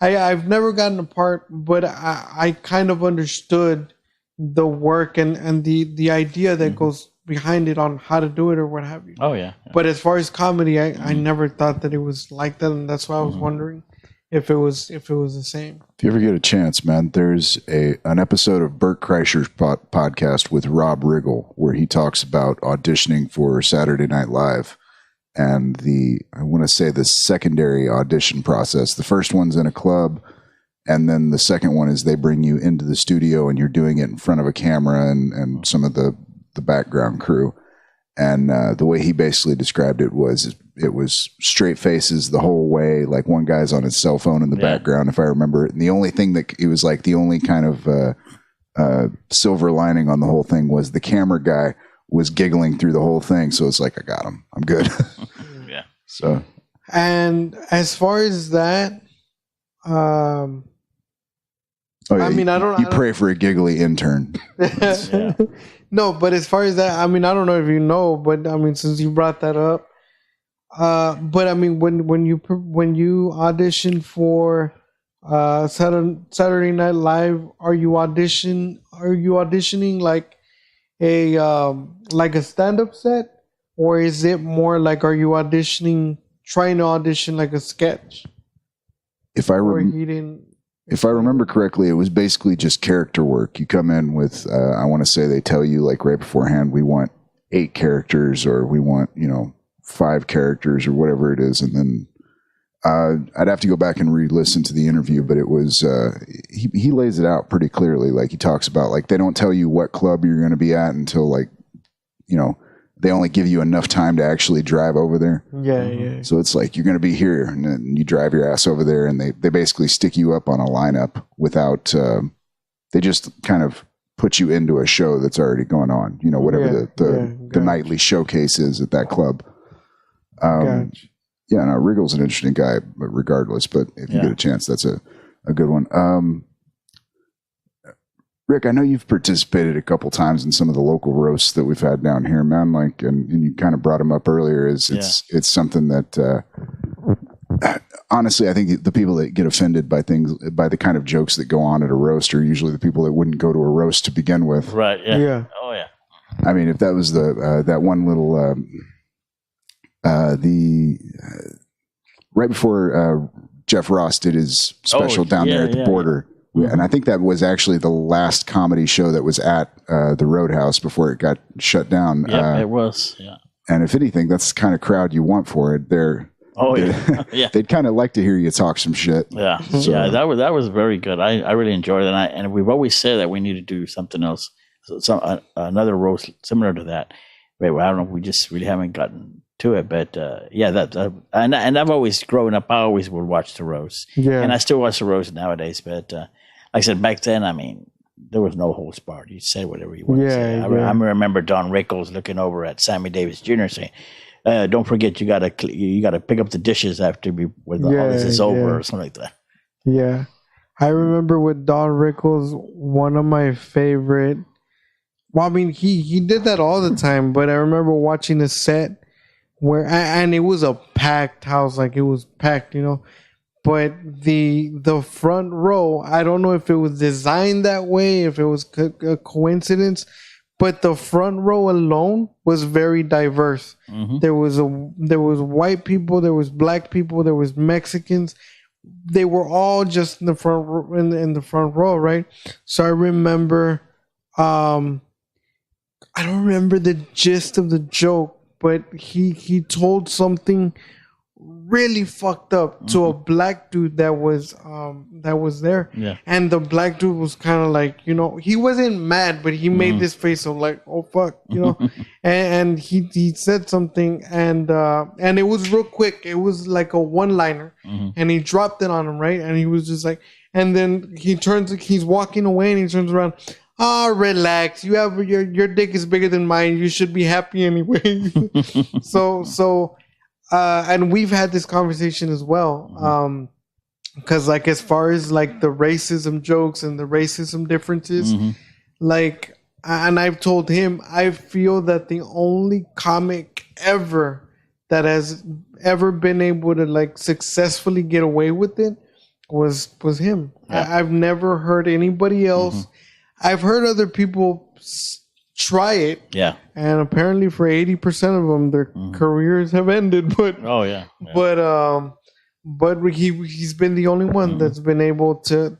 I've never gotten a part, but I kind of understood the work and the idea that goes behind it on how to do it or what have you. Oh yeah. But as far as comedy, I never thought that it was like that, and that's why I was wondering if it was the same. If you ever get a chance, man, there's an episode of Bert Kreischer's podcast with Rob Riggle where he talks about auditioning for Saturday Night Live and I want to say the secondary audition process. The first one's in a club, and then the second one is they bring you into the studio and you're doing it in front of a camera and some of the background crew. And the way he basically described it was straight faces the whole way. Like one guy's on his cell phone in the background, if I remember. And the only thing that it was like the only kind of silver lining on the whole thing was the camera guy was giggling through the whole thing. So it's like, I got him. I'm good. Yeah. So. And as far as that, I mean, I don't. You pray for a giggly intern. Yeah. No, but as far as that, I mean, I don't know if you know, but I mean, since you brought that up, but I mean, when you audition for Saturday Night Live, are you auditioning like a stand-up set, or is it more like are you trying to audition like a sketch? If I remember correctly, it was basically just character work. You come in with, I want to say they tell you like right beforehand, we want 8 characters or we want, 5 characters or whatever it is. And then I'd have to go back and re-listen to the interview, but it was, he lays it out pretty clearly. Like he talks about like, they don't tell you what club you're going to be at until like, they only give you enough time to actually drive over there. Yeah. So it's like, you're going to be here and then you drive your ass over there and they basically stick you up on a lineup without, they just kind of put you into a show that's already going on, whatever the nightly showcase is at that club. Gotcha. Yeah, no, Riggle's an interesting guy, but regardless, but if you get a chance, that's a good one. Rick, I know you've participated a couple times in some of the local roasts that we've had down here, man. Like, and you kind of brought them up earlier. It's something that, honestly, I think the people that get offended by the kind of jokes that go on at a roast are usually the people that wouldn't go to a roast to begin with. Right. Yeah. Oh yeah. I mean, if that was that one little, right before Jeff Ross did his special down there at the border. Yeah, and I think that was actually the last comedy show that was at the Roadhouse before it got shut down. Yeah, it was. Yeah. And if anything, that's the kind of crowd you want for it. They'd kind of like to hear you talk some shit. Yeah, so. Yeah, that was very good. I really enjoyed it, and we've always said that we need to do something else, another roast similar to that. But I don't know, we just really haven't gotten to it. But and I've always grown up. I always would watch the roast. Yeah, and I still watch the roast nowadays. But like I said, back then, I mean, there was no holds barred. You said whatever you wanted to say. I remember Don Rickles looking over at Sammy Davis Jr. saying, "Don't forget, you gotta pick up the dishes after all this is over," or something like that. Yeah, I remember with Don Rickles, one of my favorite. Well, I mean, he did that all the time, but I remember watching a set where, and it was a packed house, like it was packed, But the front row, I don't know if it was designed that way, if it was a coincidence, but the front row alone was very diverse. Mm-hmm. There was white people, there was black people, there was Mexicans. They were all just in the front row, right? So I remember, I don't remember the gist of the joke, but he told something really fucked up to a black dude that was there. Yeah. And the black dude was kind of like, he wasn't mad, but he made this face of like, oh fuck, and he said something, and it was real quick. It was like a one-liner, and he dropped it on him, right? And he was just like, and then he's walking away, and he turns around. Relax. You have your dick is bigger than mine. You should be happy anyway. So and we've had this conversation as well. Because like as far as like the racism jokes and the racism differences, like, and I've told him, I feel that the only comic ever that has ever been able to like successfully get away with it was him. Yeah. I've never heard anybody else. I've heard other people try it. Yeah. And apparently for 80% of them, their careers have ended. But but he's been the only one that's been able to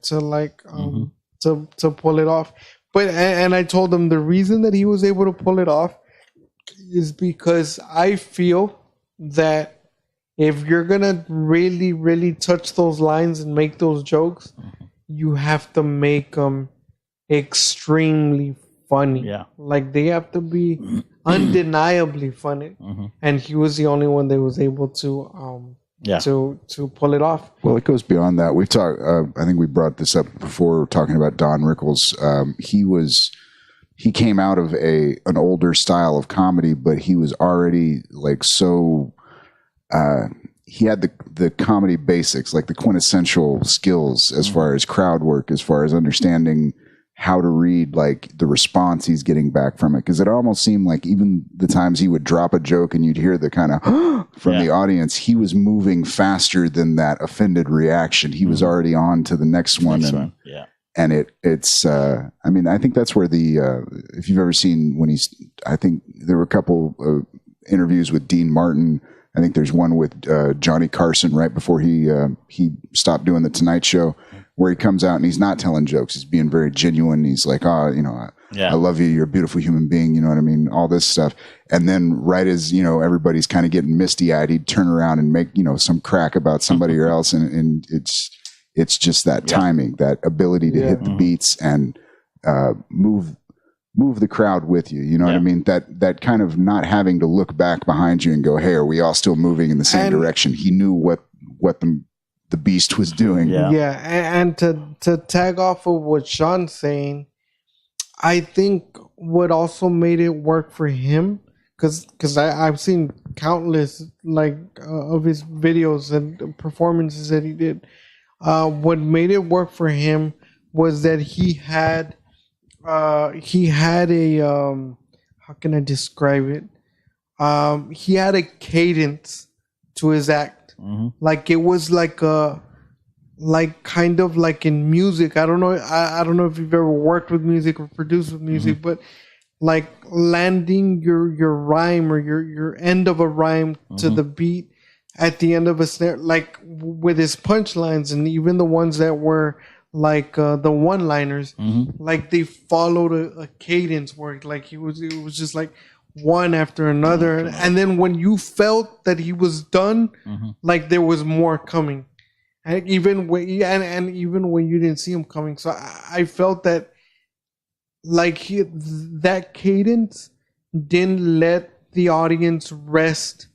pull it off. But and I told him the reason that he was able to pull it off is because I feel that if you're gonna really, really touch those lines and make those jokes, you have to make them extremely funny. Yeah. Like they have to be undeniably funny. And he was the only one that was able to to pull it off. Well, it goes beyond that. We've talked I think we brought this up before talking about Don Rickles. He came out of an older style of comedy, but he was already like so he had the comedy basics, like the quintessential skills as far as crowd work, as far as understanding how to read like the response he's getting back from it. Because it almost seemed like even the times he would drop a joke and you'd hear the kind of from the audience, he was moving faster than that offended reaction. He was already on to the next one. And it's I mean, I think that's where if you've ever seen I think there were a couple of interviews with Dean Martin. I think there's one with Johnny Carson right before he stopped doing the Tonight Show, where he comes out and he's not telling jokes. He's being very genuine. He's like, I love you. You're a beautiful human being. You know what I mean? All this stuff. And then right as, everybody's kind of getting misty eyed, he'd turn around and make, some crack about somebody else. And it's just that timing, that ability to hit the beats and move the crowd with you. You know what I mean? That kind of not having to look back behind you and go, hey, are we all still moving in the same direction? He knew what the beast was doing. And to tag off of what Sean's saying, I think what also made it work for him, because I've seen countless of his videos and performances that he did. What made it work for him was that he had a how can I describe it? He had a cadence to his act. Like it was kind of like in music. I don't know if you've ever worked with music or produced with music, but like landing your rhyme or your end of a rhyme to the beat at the end of a snare, like with his punchlines, and even the ones that were like the one-liners, like they followed a cadence where like it was just like one after another, and then when you felt that he was done, like there was more coming, and even when you didn't see him coming. So I felt that like that cadence didn't let the audience rest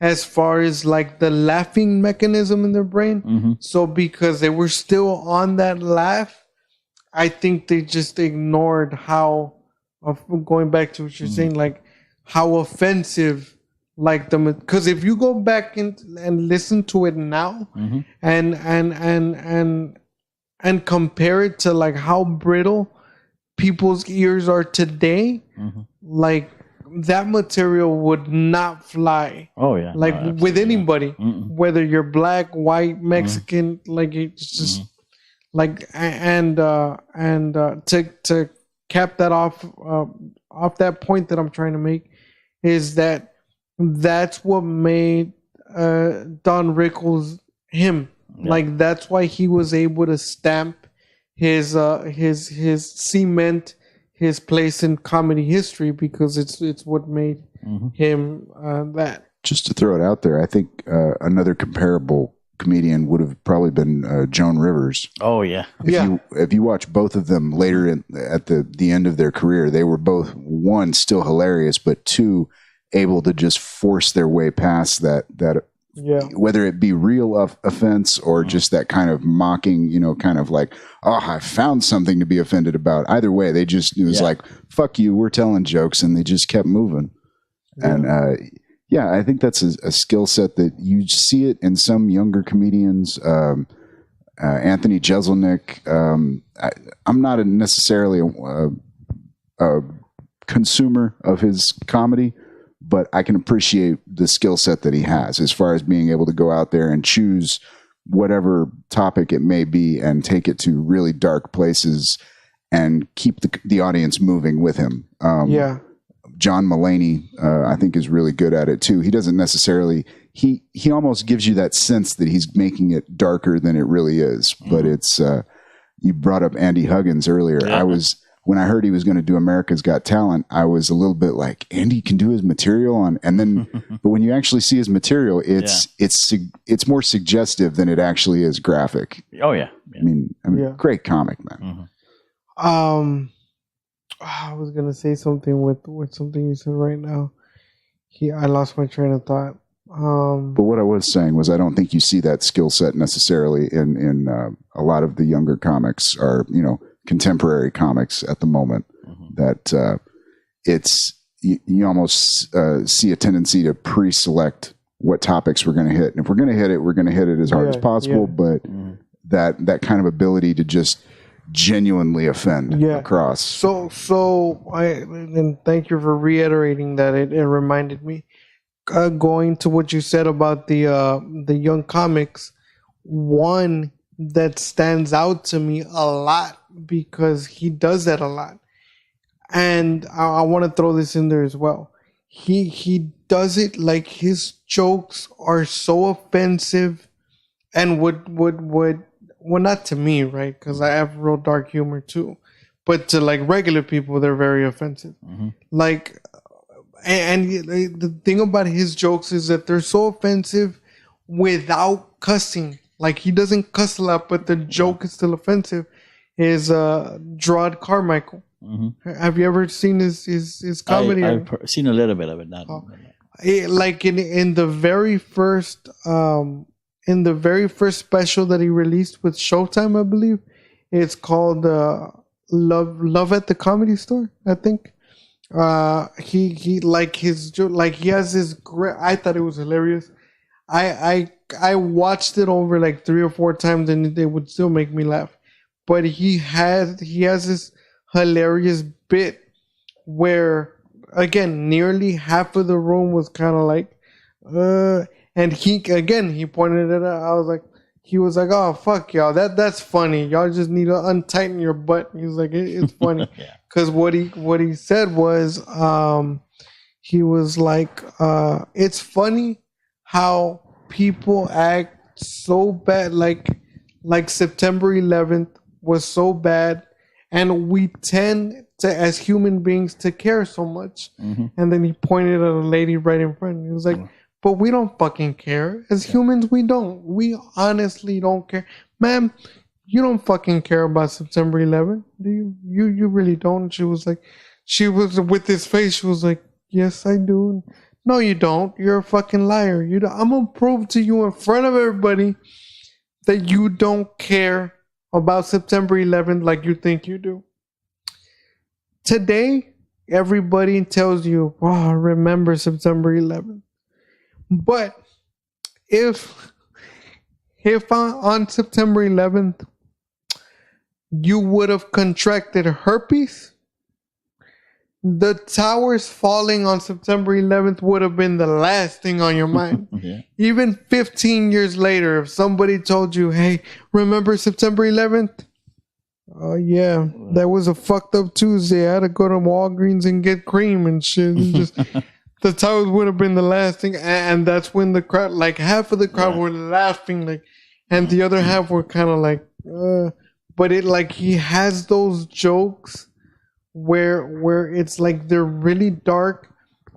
as far as like the laughing mechanism in their brain. So because they were still on that laugh, I think they just ignored how, going back to what you're saying, like how offensive, like because if you go back and listen to it now, and and compare it to like how brittle people's ears are today, like that material would not fly. Oh yeah, Like no, with absolutely anybody, not. whether you're black, white, Mexican, like it's just like and to cap that off that point that I'm trying to make is that that's what made Don Rickles him. Yeah. Like that's why he was able to stamp his cement his place in comedy history, because it's what made him that. Just to throw it out there, I think another comparable comedian would have probably been Joan Rivers. Oh yeah, If you watch both of them later at the end of their career, they were both, one, still hilarious, but two, able to just force their way past that whether it be real offense or just that kind of mocking, kind of like, oh, I found something to be offended about. Either way, it was like, fuck you, we're telling jokes, and they just kept moving. And I think that's a skill set that you see it in some younger comedians. Anthony Jeselnik. I'm not necessarily a consumer of his comedy, but I can appreciate the skill set that he has as far as being able to go out there and choose whatever topic it may be and take it to really dark places and keep the audience moving with him. John Mulaney, I think, is really good at it too. He doesn't necessarily, he almost gives you that sense that he's making it darker than it really is. But it's, you brought up Andy Huggins earlier. Yeah. When I heard he was going to do America's Got Talent, I was a little bit like, Andy can do his material but when you actually see his material, it's more suggestive than it actually is graphic. Oh yeah. I mean, great comic, man. I was gonna say something with something you said right now. I lost my train of thought. But what I was saying was, I don't think you see that skill set necessarily in a lot of the younger comics, or contemporary comics at the moment. That it's you almost see a tendency to pre-select what topics we're going to hit, and if we're going to hit it, we're going to hit it as hard as possible. But that kind of ability to just genuinely offend across. And thank you for reiterating that. It reminded me, going to what you said about the young comics, one that stands out to me a lot, because he does that a lot, and I want to throw this in there as well. He does it like his jokes are so offensive, and would well, not to me, right? Because I have real dark humor too, but to like regular people, they're very offensive. Like, and the thing about his jokes is that they're so offensive without cussing. Like, he doesn't cuss a lot, but the joke is still offensive. Is Gerard Carmichael? Have you ever seen his comedy? I've seen a little bit of it. Not like in the very first special that he released with Showtime, I believe it's called Love at the Comedy Store, I think. He like his joke, like he has this great. I thought it was hilarious. I watched it over like 3 or 4 times, and it would still make me laugh. But he has this hilarious bit where, again, nearly half of the room was kind of like, and he pointed it out. He was like, oh, fuck y'all, that's funny. Y'all just need to untighten your butt. He was like, it's funny. Because what he said was, he was like, it's funny how people act so bad, like September 11th was so bad, and we tend to, as human beings, to care so much. And then he pointed at a lady right in front. He was like, but we don't fucking care. As humans, we don't. We honestly don't care. Ma'am, you don't fucking care about September 11th, do you? You really don't. She was with his face, she was like, yes, I do. No, you don't. You're a fucking liar. I'm going to prove to you in front of everybody that you don't care about September 11th like you think you do. Today, everybody tells you, wow, remember September 11th. But if on September 11th, you would have contracted herpes, the towers falling on September 11th would have been the last thing on your mind. Yeah. Even 15 years later, if somebody told you, hey, remember September 11th? Oh, yeah, that was a fucked up Tuesday. I had to go to Walgreens and get cream and shit. And just the towers would have been the last thing. And that's when the crowd, like half of the crowd were laughing, like, and the other half were kind of like, but it like he has those jokes where it's like they're really dark,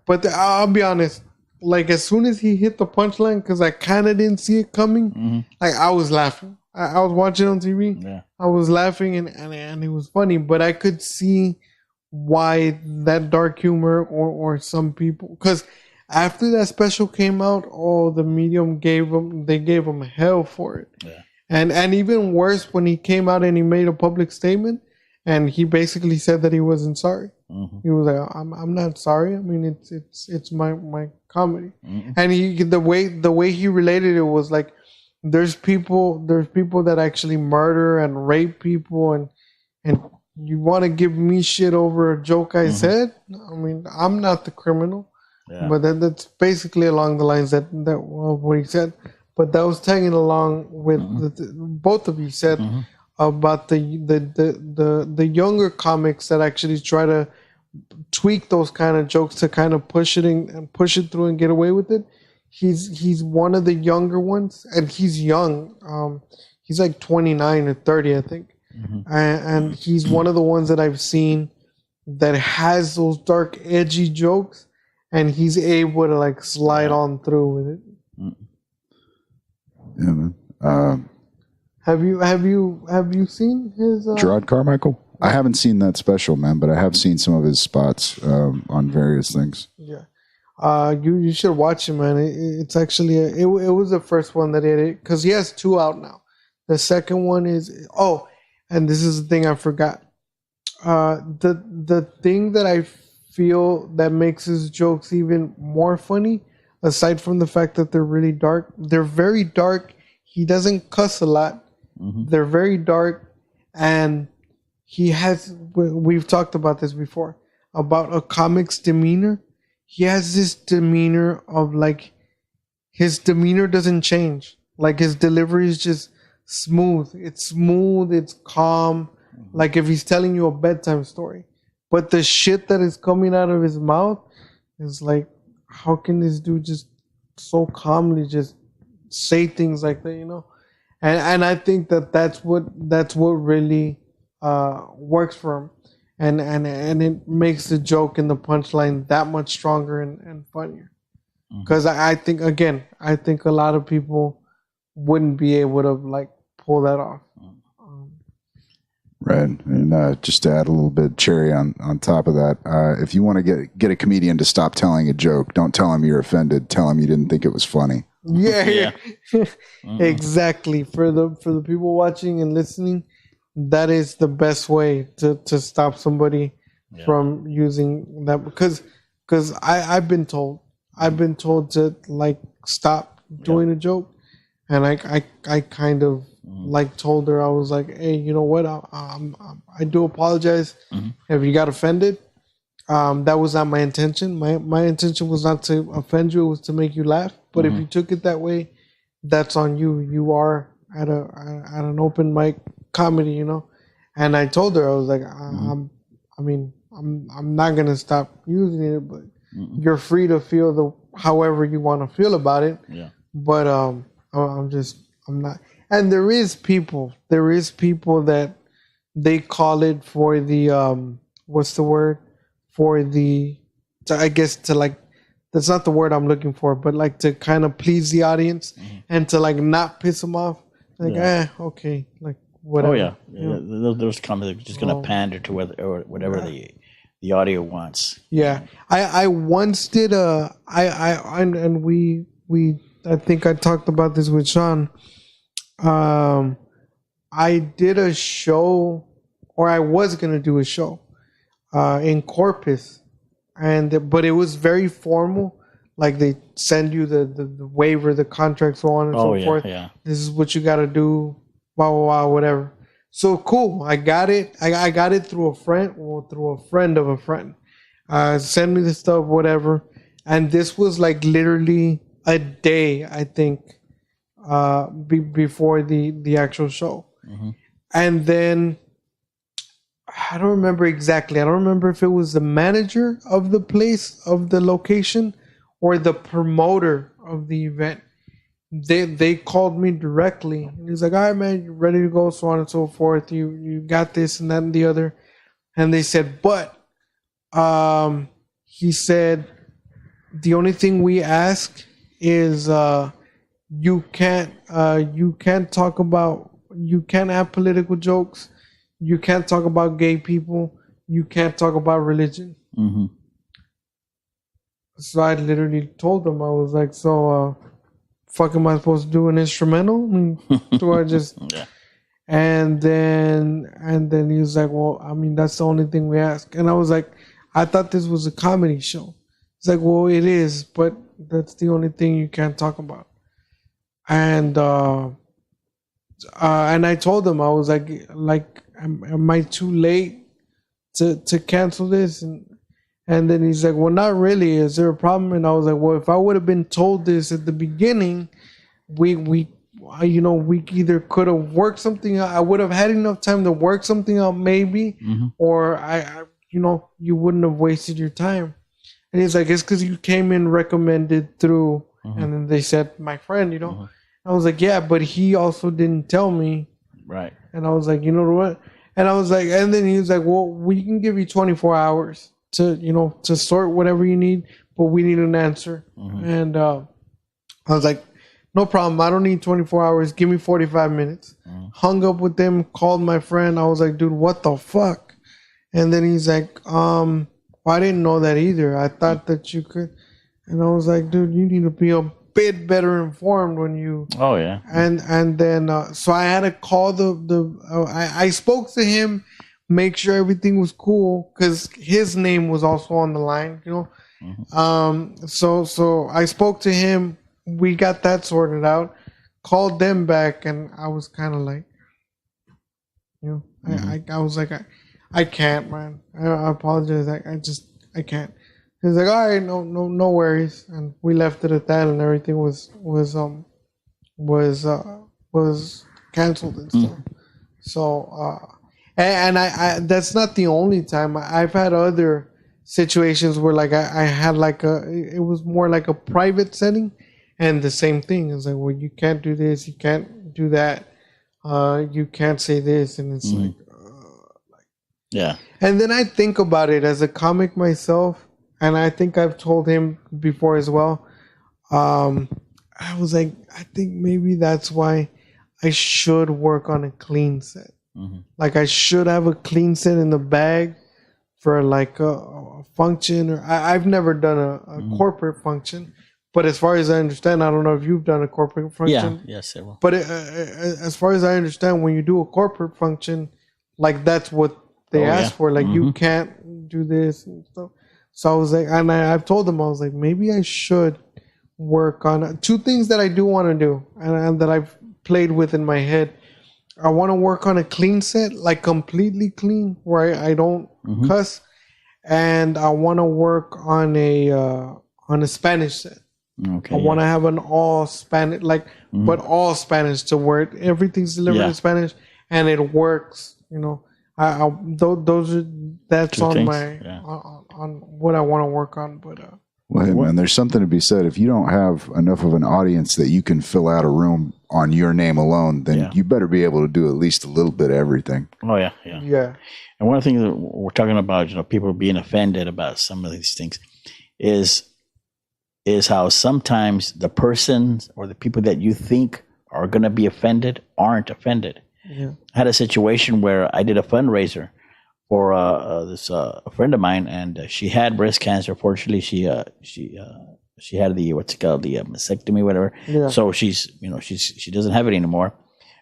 but I'll be honest, like as soon as he hit the punchline, because I kind of didn't see it coming, like I was laughing. I was watching on TV. Yeah. I was laughing and it was funny, but I could see why that dark humor or some people, because after that special came out, the medium gave him hell for it. Yeah. And even worse, when he came out and he made a public statement and he basically said that he wasn't sorry. Mm-hmm. He was like, I'm not sorry. I mean, it's my comedy. Mm-hmm. And the way he related it was like, there's people that actually murder and rape people, and you want to give me shit over a joke I said? I mean, I'm not the criminal. Yeah. But that's basically along the lines that what he said. But that was tagging along with both of you said about the younger comics that actually try to tweak those kind of jokes to kind of push it through and get away with it. He's one of the younger ones, and he's young. He's like 29 or 30, I think. And he's one of the ones that I've seen that has those dark, edgy jokes, and he's able to like slide on through with it. Yeah, man. Have you seen his Gerard Carmichael? I haven't seen that special, man, but I have seen some of his spots on various things. Yeah. You should watch it, man. It's actually it was the first one that he did, because he has 2 out now. The second one is and this is the thing I forgot. The thing that I feel that makes his jokes even more funny, aside from the fact that they're really dark, they're very dark. He doesn't cuss a lot. They're very dark, and we've talked about this before, about a comic's demeanor. He has this demeanor of like, his demeanor doesn't change. Like his delivery is just smooth. It's calm. Like if he's telling you a bedtime story. But the shit that is coming out of his mouth is like, how can this dude just so calmly just say things like that, you know? And I think that's what really works for him. And it makes the joke and the punchline that much stronger and funnier. Because I think a lot of people wouldn't be able to like pull that off. Right. And just to add a little bit cherry on top of that, if you want to get a comedian to stop telling a joke, don't tell him you're offended. Tell him you didn't think it was funny. Yeah. Exactly. For the people watching and listening, that is the best way to stop somebody from using that, because I've been told to like stop doing a joke, and I kind of like told her, I was like, hey, you know what, I do apologize if you got offended. That was not my intention. My intention was not to offend you, it was to make you laugh. But if you took it that way, that's on you. You are at an open mic comedy, you know. And I told her, I was like, I'm not gonna stop using it, but you're free to feel however you want to feel about it. Yeah. But I'm not. And there is people that they call it for the what's the word, for the, I guess, to like, that's not the word I'm looking for, but like to kind of please the audience and to like not piss them off. Like, okay, like whatever. Oh yeah. Those comments are just gonna pander to whatever the audio wants. Yeah, I once did and we I think I talked about this with Sean. I did a show, or I was gonna do a show in Corpus, but it was very formal. Like they send you the waiver, the contract, so on and so forth. Yeah. This is what you got to do, blah, blah, blah, whatever. So cool. I got it. I got it through a friend, or through a friend of a friend. Send me the stuff, whatever. And this was like literally a day, I think, before the actual show. Mm-hmm. And then I don't remember exactly. I don't remember if it was the manager of the place, of the location, or the promoter of the event. They called me directly, and he's like, "All right, man, you ready to go?" So on and so forth. You got this and that and the other. And they said, but he said, the only thing we ask is you can't talk about, you can't have political jokes, you can't talk about gay people, you can't talk about religion. Mm-hmm. So I literally told them, I was like, so fuck am I supposed to do, an instrumental? I mean, do I just Yeah. and then he was like, well, I mean, that's the only thing we ask. And I was like, I thought this was a comedy show. It's like, well, it is, but that's the only thing you can't talk about. And I told him, I was like, am I too late to cancel this? And then he's like, well, not really. Is there a problem? And I was like, well, if I would have been told this at the beginning, we either could have worked something out. I would have had enough time to work something out, maybe, or I you wouldn't have wasted your time. And he's like, it's because you came in recommended through, and then they said, my friend, I was like, yeah, but he also didn't tell me. Right. And I was like, you know what? And I was like, and then he was like, well, we can give you 24 hours to sort whatever you need, but we need an answer. And I was like, no problem. I don't need 24 hours. Give me 45 minutes. Hung up with them, called my friend. I was like, dude, what the fuck? And then he's like, well, I didn't know that either. I thought that you could. And I was like, dude, you need to be a bit better informed when you. Oh, yeah. And then, so I had to call I spoke to him, make sure everything was cool, because his name was also on the line, So I spoke to him. We got that sorted out. Called them back, and I was kind of like, I was like, I can't, man. I apologize. I can't. He's like, all right, no worries, and we left it at that, and everything was canceled and stuff. So, and I that's not the only time. I've had other situations where like I had like it was more like a private setting. And the same thing is like, well, you can't do this, you can't do that, you can't say this, and it's like, yeah. And then I think about it as a comic myself, and I think I've told him before as well. I was like, I think maybe that's why I should work on a clean set. Like I should have a clean set in the bag for like a function, or I've never done a corporate function. But as far as I understand, I don't know if you've done a corporate function. Yeah, several. But as far as I understand, when you do a corporate function, like that's what they ask for. Like you can't do this and stuff. So I was like, and I've told them, I was like, maybe I should work on two things that I do want to do, and that I've played with in my head. I want to work on a clean set, like completely clean, where I don't cuss, and I want to work on a Spanish set. Okay. I want to have an all Spanish, but all Spanish, to where everything's delivered in Spanish and it works. That's Two on things, my on what I want to work on. But well, hey, man, there's something to be said. If you don't have enough of an audience that you can fill out a room on your name alone, then you better be able to do at least a little bit of everything. Oh yeah. And one of the things that we're talking about, people being offended about some of these things, is how sometimes the persons or the people that you think are going to be offended aren't offended. Yeah. I had a situation where I did a fundraiser for this a friend of mine, and she had breast cancer. Fortunately, she had the mastectomy, whatever. Yeah. So she doesn't have it anymore.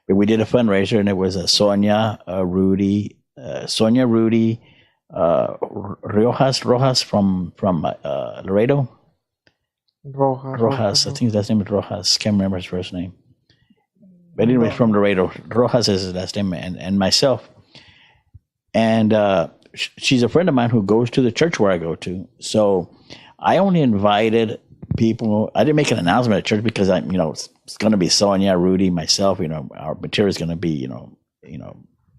But we did a fundraiser, and it was Sonia Rudy Rojas from Laredo. Rojas. I think his last name is Rojas. Can't remember his first name. But anyway, from Laredo. Rojas is his last name, and myself. And she's a friend of mine who goes to the church where I go to. So I only invited people. I didn't make an announcement at church because it's going to be Sonia, Rudy, myself. Our material is going to be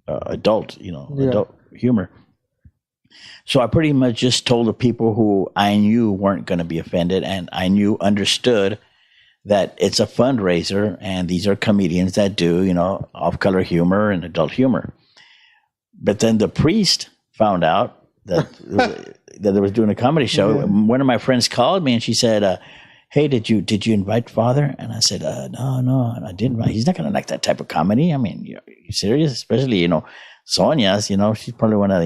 adult humor. So I pretty much just told the people who I knew weren't going to be offended, and I understood that it's a fundraiser, and these are comedians that do off-color humor and adult humor. But then the priest found out that that I was doing a comedy show. Yeah. One of my friends called me and she said, "Hey, did you invite Father?" And I said, "No, I didn't. He's not going to like that type of comedy. I mean, you serious? Especially Sonia's. She's probably one of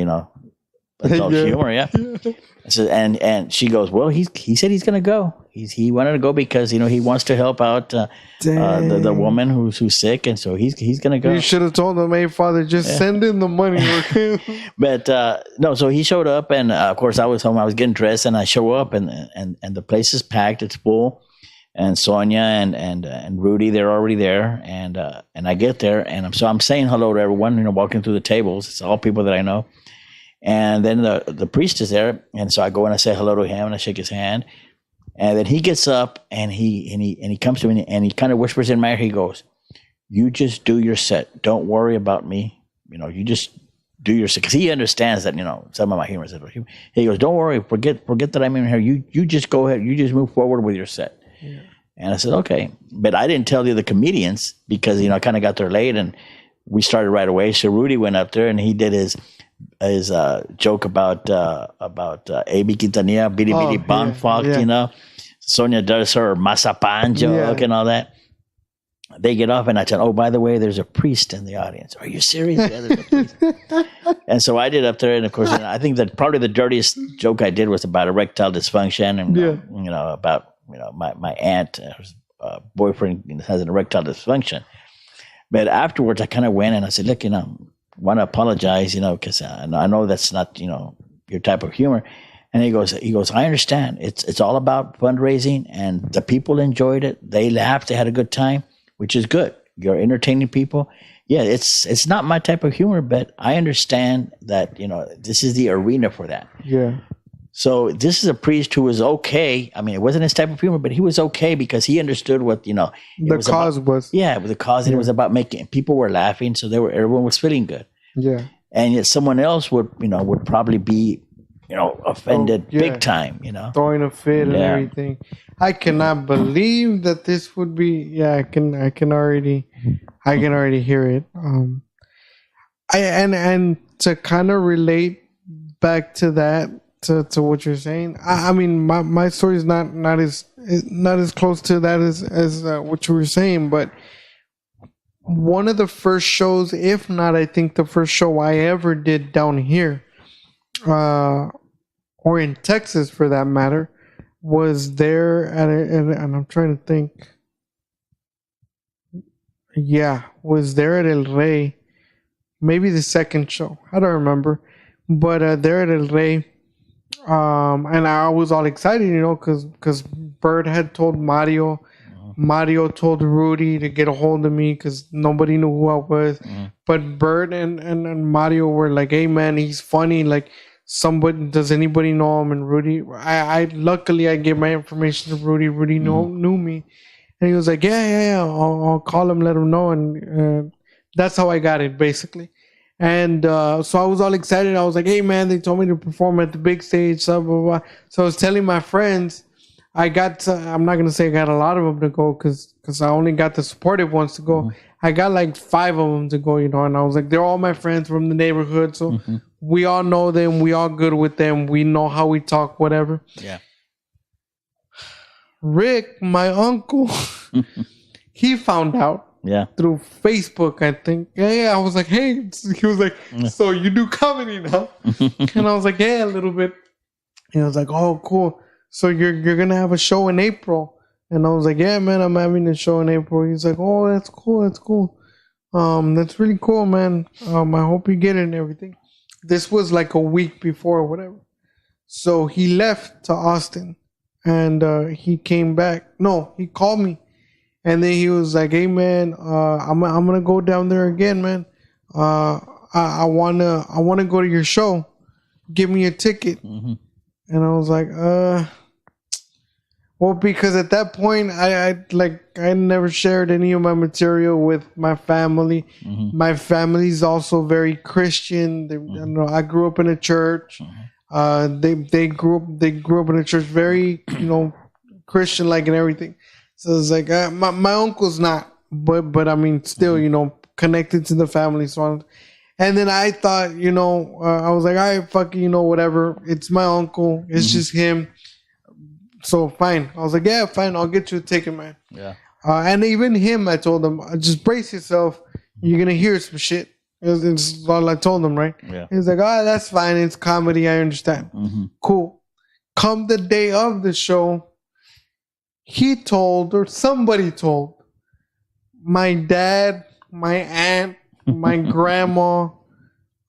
adult humor, yeah." I said, and she goes, "Well, he said he's going to go. He wanted to go because he wants to help out the woman who's sick, and so he's going to go." You should have told him, "Hey, Father, just send in the money." But no, so he showed up, and of course I was home. I was getting dressed, and I show up, and the place is packed. It's full, and Sonia and Rudy, they're already there, and I get there, and I'm saying hello to everyone. Walking through the tables, it's all people that I know. And then the priest is there, and so I go and I say hello to him, and I shake his hand, and then he gets up and he comes to me and he kind of whispers in my ear. He goes, "You just do your set. Don't worry about me. You just do your set," because he understands that some of my humor is. He goes, "Don't worry. Forget that I'm in here. You just go ahead. You just move forward with your set." Yeah. And I said, "Okay," but I didn't tell the other comedians because I kind of got there late, and we started right away. So Rudy went up there and he did his joke about A.B. Quintanilla, Bidi Bidi Bonfalk, Sonia does her Mazapan joke and all that. They get off and I said, "Oh, by the way, there's a priest in the audience." "Are you serious?" "Yeah, there's a priest." And so I did up there, and of course, I think that probably the dirtiest joke I did was about erectile dysfunction, and about my aunt, whose boyfriend has an erectile dysfunction. But afterwards, I kind of went and I said, "Look, want to apologize, because I know that's not, your type of humor." And he goes, "I understand. It's all about fundraising, and the people enjoyed it. They laughed. They had a good time, which is good. You're entertaining people. Yeah, it's not my type of humor, but I understand that, this is the arena for that." Yeah. So this is a priest who was okay. I mean, it wasn't his type of humor, but he was okay because he understood what, the cause was. Yeah, it was the cause. And it was about making, people were laughing. So everyone was feeling good. Yeah. And yet someone else would probably be, offended big time, Throwing a fit and everything. I cannot believe that this would be, I can already hear it. And to kind of relate back to that, to what you're saying, I mean, my story is not as close to that as what you were saying, but one of the first shows, if not, I think the first show I ever did down here, or in Texas for that matter, was there and I'm trying to think. Yeah, was there at El Rey, maybe the second show. I don't remember, but there at El Rey. And I was all excited, because Bird had told Mario. Mario told Rudy to get a hold of me because nobody knew who I was. But Bird and Mario were like, "Hey, man, he's funny. Like, does anybody know him?" And Rudy, I luckily I gave my information to Rudy. Rudy knew me, and he was like, "Yeah. I'll call him, let him know." And that's how I got it, basically. And so I was all excited. I was like, "Hey, man, they told me to perform at the big stage, blah, blah, blah." So I was telling my friends, I'm not going to say I got a lot of them to go because I only got the supportive ones to go. I got like 5 of them to go, and I was like, they're all my friends from the neighborhood. So we all know them. We all good with them. We know how we talk, whatever. Yeah. Rick, my uncle, he found out. Yeah. Through Facebook, I think. Yeah. I was like, "Hey," he was like, "So you do comedy now?" And I was like, "Yeah, a little bit." And I was like, "Oh, cool. So you're gonna have a show in April?" And I was like, "Yeah, man, I'm having a show in April." He's like, "Oh, that's cool. That's really cool, man. I hope you get it and everything." This was like a week before or whatever. So he left to Austin, and he came back. No, he called me. And then he was like, "Hey man, I'm gonna go down there again, man. I wanna go to your show. Give me a ticket." Mm-hmm. And I was like, well, because at that point, I never shared any of my material with my family. Mm-hmm. My family's also very Christian. You know, I grew up in a church. They grew up in a church, very, you know, Christian like and everything. So it's like my uncle's not, but I mean, still, you know, connected to the family. So on. And then I thought, you know, I was like, all right, fuck it, you know, whatever. It's my uncle. It's just him. So fine. I was like, yeah, fine. I'll get you a ticket, man. Yeah. And even him, I told him, just brace yourself. You're going to hear some shit. It's all I told him, right? Yeah. He's like, oh, that's fine. It's comedy. I understand. Cool. Come the day of the show, he told, or somebody told, my dad, my aunt, my grandma,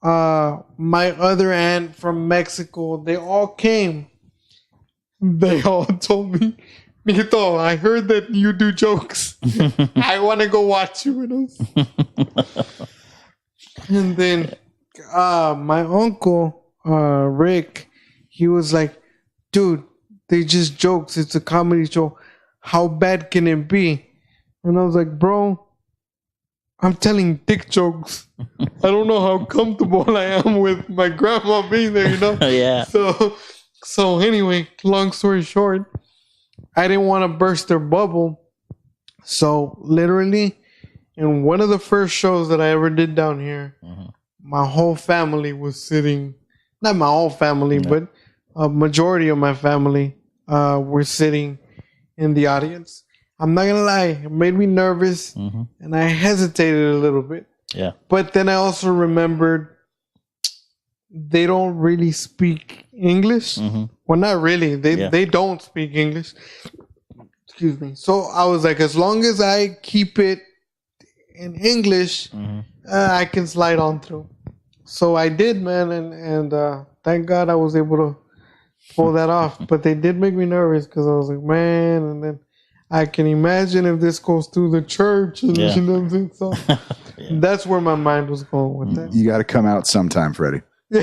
my other aunt from Mexico, they all came. They all told me, Mito, I heard that you do jokes. I want to go watch you with us. And then my uncle, Rick, he was like, dude, they just jokes. It's a comedy show. How bad can it be? And I was like, bro, I'm telling dick jokes. I don't know how comfortable I am with my grandma being there, you know? Yeah. So anyway, long story short, I didn't want to burst their bubble. So literally, in one of the first shows that I ever did down here, my whole family was sitting, not my whole family, but a majority of my family were sitting in the audience. I'm not going to lie, it made me nervous and I hesitated a little bit. Yeah. But then I also remembered they don't really speak English. Well, not really. They don't speak English. Excuse me. So I was like, as long as I keep it in English, I can slide on through. So I did, man, and thank God I was able to pull that off. But they did make me nervous because I was like, man, and then I can imagine if this goes through the church, and you know what I'm saying? So that's where my mind was going with that. You got to come out sometime, Freddy. No,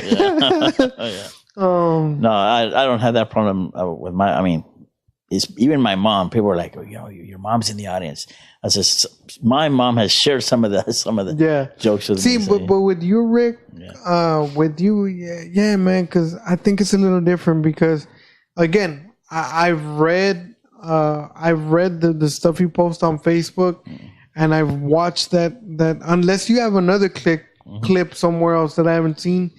I don't have that problem with my. I mean, it's even my mom. People are like, "Oh, you know, your mom's in the audience." I said, "My mom has shared some of the jokes with me." See, but with you, Rick, with you, yeah, man, because I think it's a little different. Because again, I've read the stuff you post on Facebook, and I've watched that unless you have another clip somewhere else that I haven't seen.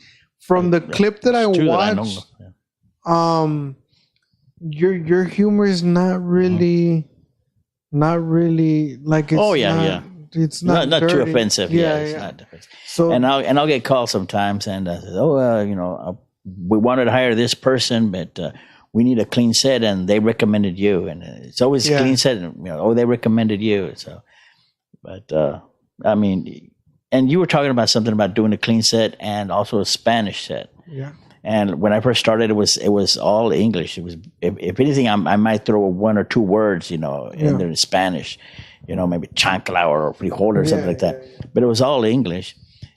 From the clip that I watched, your humor is not really like it's it's not too offensive. It's not offensive. So and I'll get calls sometimes and I say, you know, we wanted to hire this person, but we need a clean set and they recommended you, and it's always clean set, and you know, they recommended you. So, but I mean. And you were talking about something about doing a clean set and also a Spanish set. Yeah. And when I first started, it was all English. It was if anything, I might throw one or two words, you know, in there in Spanish, you know, maybe chancla or frijol or something like that. But it was all English.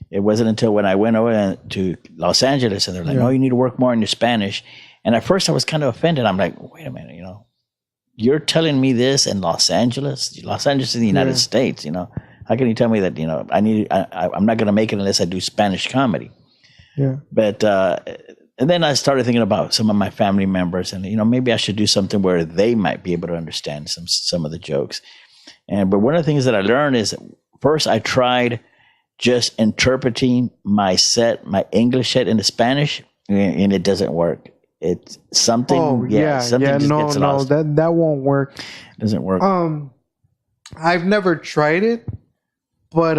It wasn't until when I went over to Los Angeles and they're like, "Oh, you need to work more in your Spanish." And at first, I was kind of offended. I'm like, "Wait a minute, you know, you're telling me this in Los Angeles? Los Angeles is the United States, you know." How can you tell me that, you know, I'm not going to make it unless I do Spanish comedy? Yeah. But, and then I started thinking about some of my family members and, you know, maybe I should do something where they might be able to understand some of the jokes. But one of the things that I learned is first I tried just interpreting my English set into Spanish and it doesn't work. It's something. Something gets lost. That won't work. It doesn't work. I've never tried it. But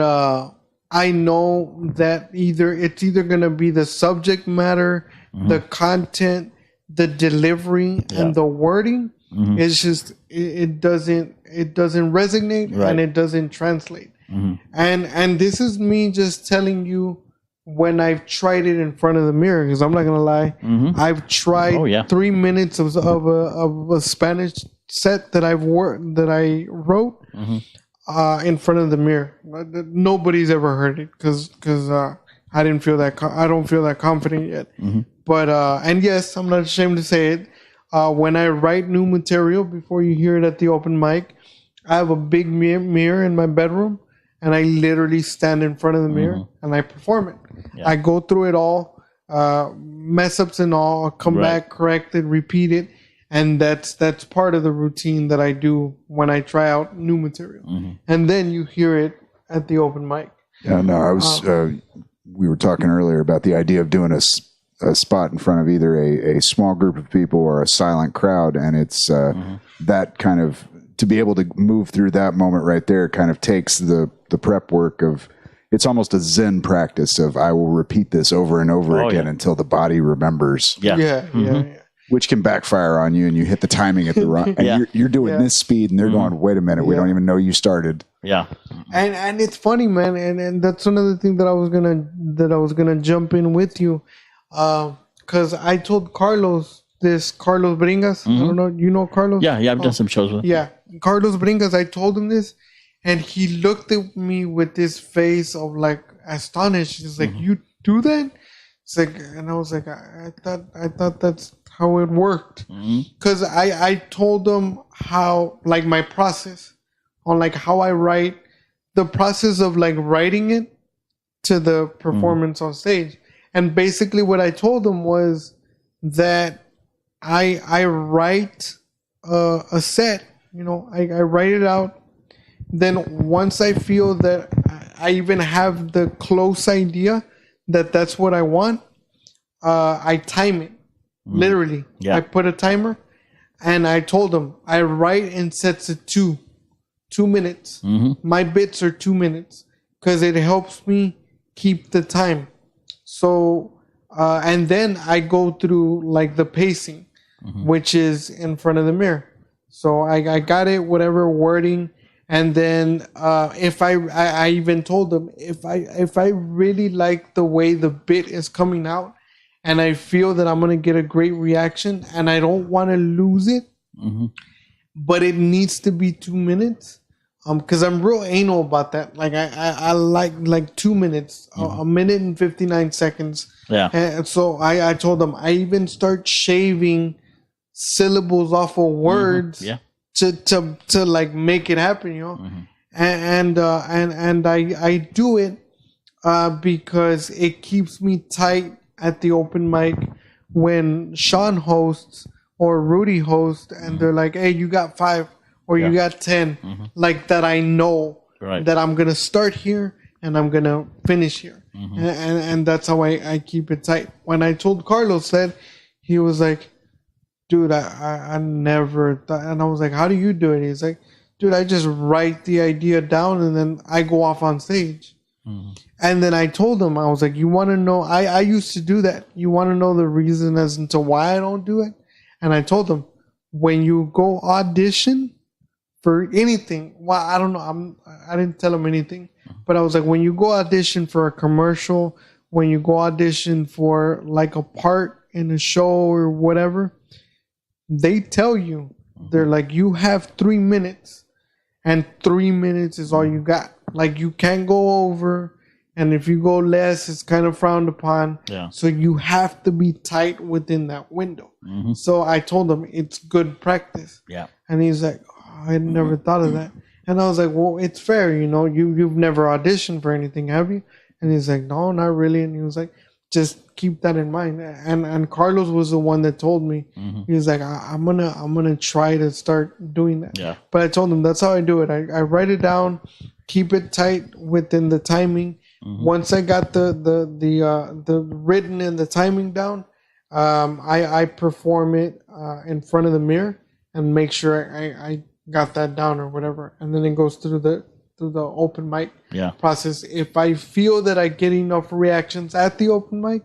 I know that it's either going to be the subject matter, the content, the delivery, and the wording. It's just it doesn't resonate and it doesn't translate. And this is me just telling you when I've tried it in front of the mirror, because I'm not going to lie, I've tried 3 minutes of a Spanish set that I wrote in front of the mirror. Nobody's ever heard it because I didn't feel that. I don't feel that confident yet. But and yes, I'm not ashamed to say it. When I write new material, before you hear it at the open mic, I have a big mirror in my bedroom, and I literally stand in front of the mirror and I perform it. Yeah. I go through it all, mess ups and all, I'll come back, correct it, repeat it. And that's part of the routine that I do when I try out new material. And then you hear it at the open mic. Yeah, no, I was, we were talking earlier about the idea of doing a spot in front of either a small group of people or a silent crowd. And it's that kind of, to be able to move through that moment right there kind of takes the prep work of, it's almost a Zen practice of, I will repeat this over and over again until the body remembers. Yeah. Which can backfire on you, and you hit the timing at the wrong. And you're doing this speed, and they're going, "Wait a minute, we don't even know you started." Yeah, and it's funny, man, and that's another thing that I was gonna jump in with you, because I told Carlos Bringas. I don't know, you know Carlos? Yeah, I've done some shows with him. Yeah, Carlos Bringas. I told him this, and he looked at me with this face of like astonished. He's like, "You do that?" It's like, and I was like, I thought that's how it worked, because I told them how, like, my process on like how I write, the process of like writing it to the performance on stage. And basically what I told them was that I write a set, I write it out. Then once I feel that I even have the close idea that that's what I want, I time it. Literally. I put a timer, and I told them I write in sets of 2 minutes. My bits are 2 minutes because it helps me keep the time. So, and then I go through like the pacing, which is in front of the mirror. So I got it, whatever wording. And then if I even told them if I really like the way the bit is coming out, and I feel that I'm going to get a great reaction, and I don't want to lose it, but it needs to be 2 minutes, because I'm real anal about that. Like I like 2 minutes, a minute and 59 seconds. Yeah. And so I told them I even start shaving syllables off of words to like make it happen, and I do it because it keeps me tight at the open mic when Sean hosts or Rudy hosts, and they're like, "Hey, you got 5 or you got 10," like that. I know that I'm gonna start here and I'm gonna finish here, and that's how I keep it tight. When I told Carlos that, he was like, "Dude, I never thought," and I was like, "How do you do it?" He's like, "Dude, I just write the idea down and then I go off on stage." And then I told him, I was like, "You want to know? I used to do that. You want to know the reason as to why I don't do it?" And I told him, when you go audition for anything, well, I don't know. I didn't tell him anything, but I was like, when you go audition for a commercial, when you go audition for like a part in a show or whatever, they tell you, they're like, you have 3 minutes, and 3 minutes is all you got. Like, you can't go over, and if you go less, it's kind of frowned upon. Yeah. So you have to be tight within that window. So I told him it's good practice. Yeah. And he's like, "Oh, I never thought of that." And I was like, "Well, it's fair, you've never auditioned for anything, have you?" And he's like, "No, not really." And he was like, "Just keep that in mind." And Carlos was the one that told me. He was like, I'm gonna try to start doing that. Yeah. But I told him that's how I do it. I write it down, keep it tight within the timing. Once I got the written and the timing down, I perform it in front of the mirror and make sure I got that down or whatever, and then it goes through the open mic process. If I feel that I get enough reactions at the open mic,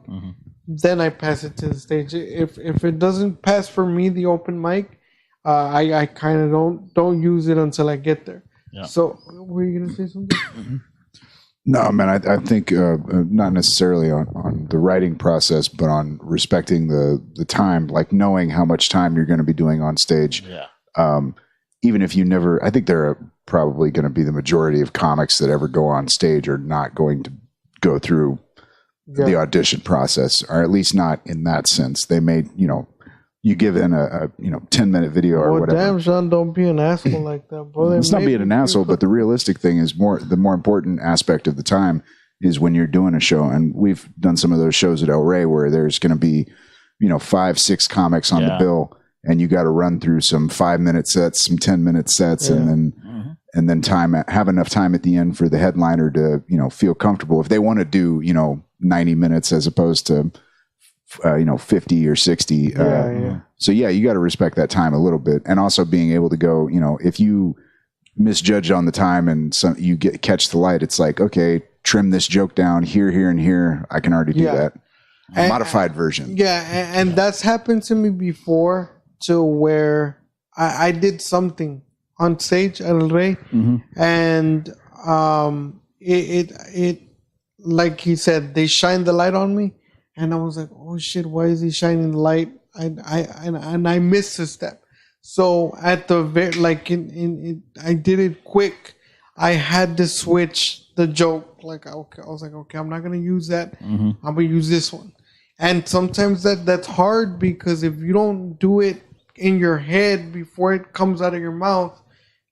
then I pass it to the stage. If it doesn't pass for me, the open mic, I kind of don't use it until I get there. Yeah. So were you gonna say something? No, man. I think not necessarily on the writing process, but on respecting the time, like knowing how much time you're going to be doing on stage. Yeah. Even if you never, I think there are probably going to be the majority of comics that ever go on stage are not going to go through the audition process, or at least not in that sense. They may, you give in a 10-minute video or whatever. Damn, Sean, don't be an asshole like that, brother. It's not being an asshole, but the realistic thing is the more important aspect of the time is when you're doing a show. And we've done some of those shows at El Rey where there's going to be, 5-6 comics on the bill, and you got to run through some 5-minute sets, some 10-minute sets, and then have enough time at the end for the headliner to, feel comfortable. If they want to do, 90 minutes as opposed to 50 or 60. So you got to respect that time a little bit, and also being able to go, if you misjudge on the time and you catch the light, it's like, okay, trim this joke down here, and here. I can already do that. Modified version. Yeah. And that's happened to me before, to where I did something on stage at El Rey, and it like he said, they shined the light on me, and I was like, oh shit, why is he shining the light? I missed a step. So at the I did it quick. I had to switch the joke. Like, okay, I was like, okay, I'm not gonna use that. I'm gonna use this one. And sometimes that's hard, because if you don't do it in your head before it comes out of your mouth,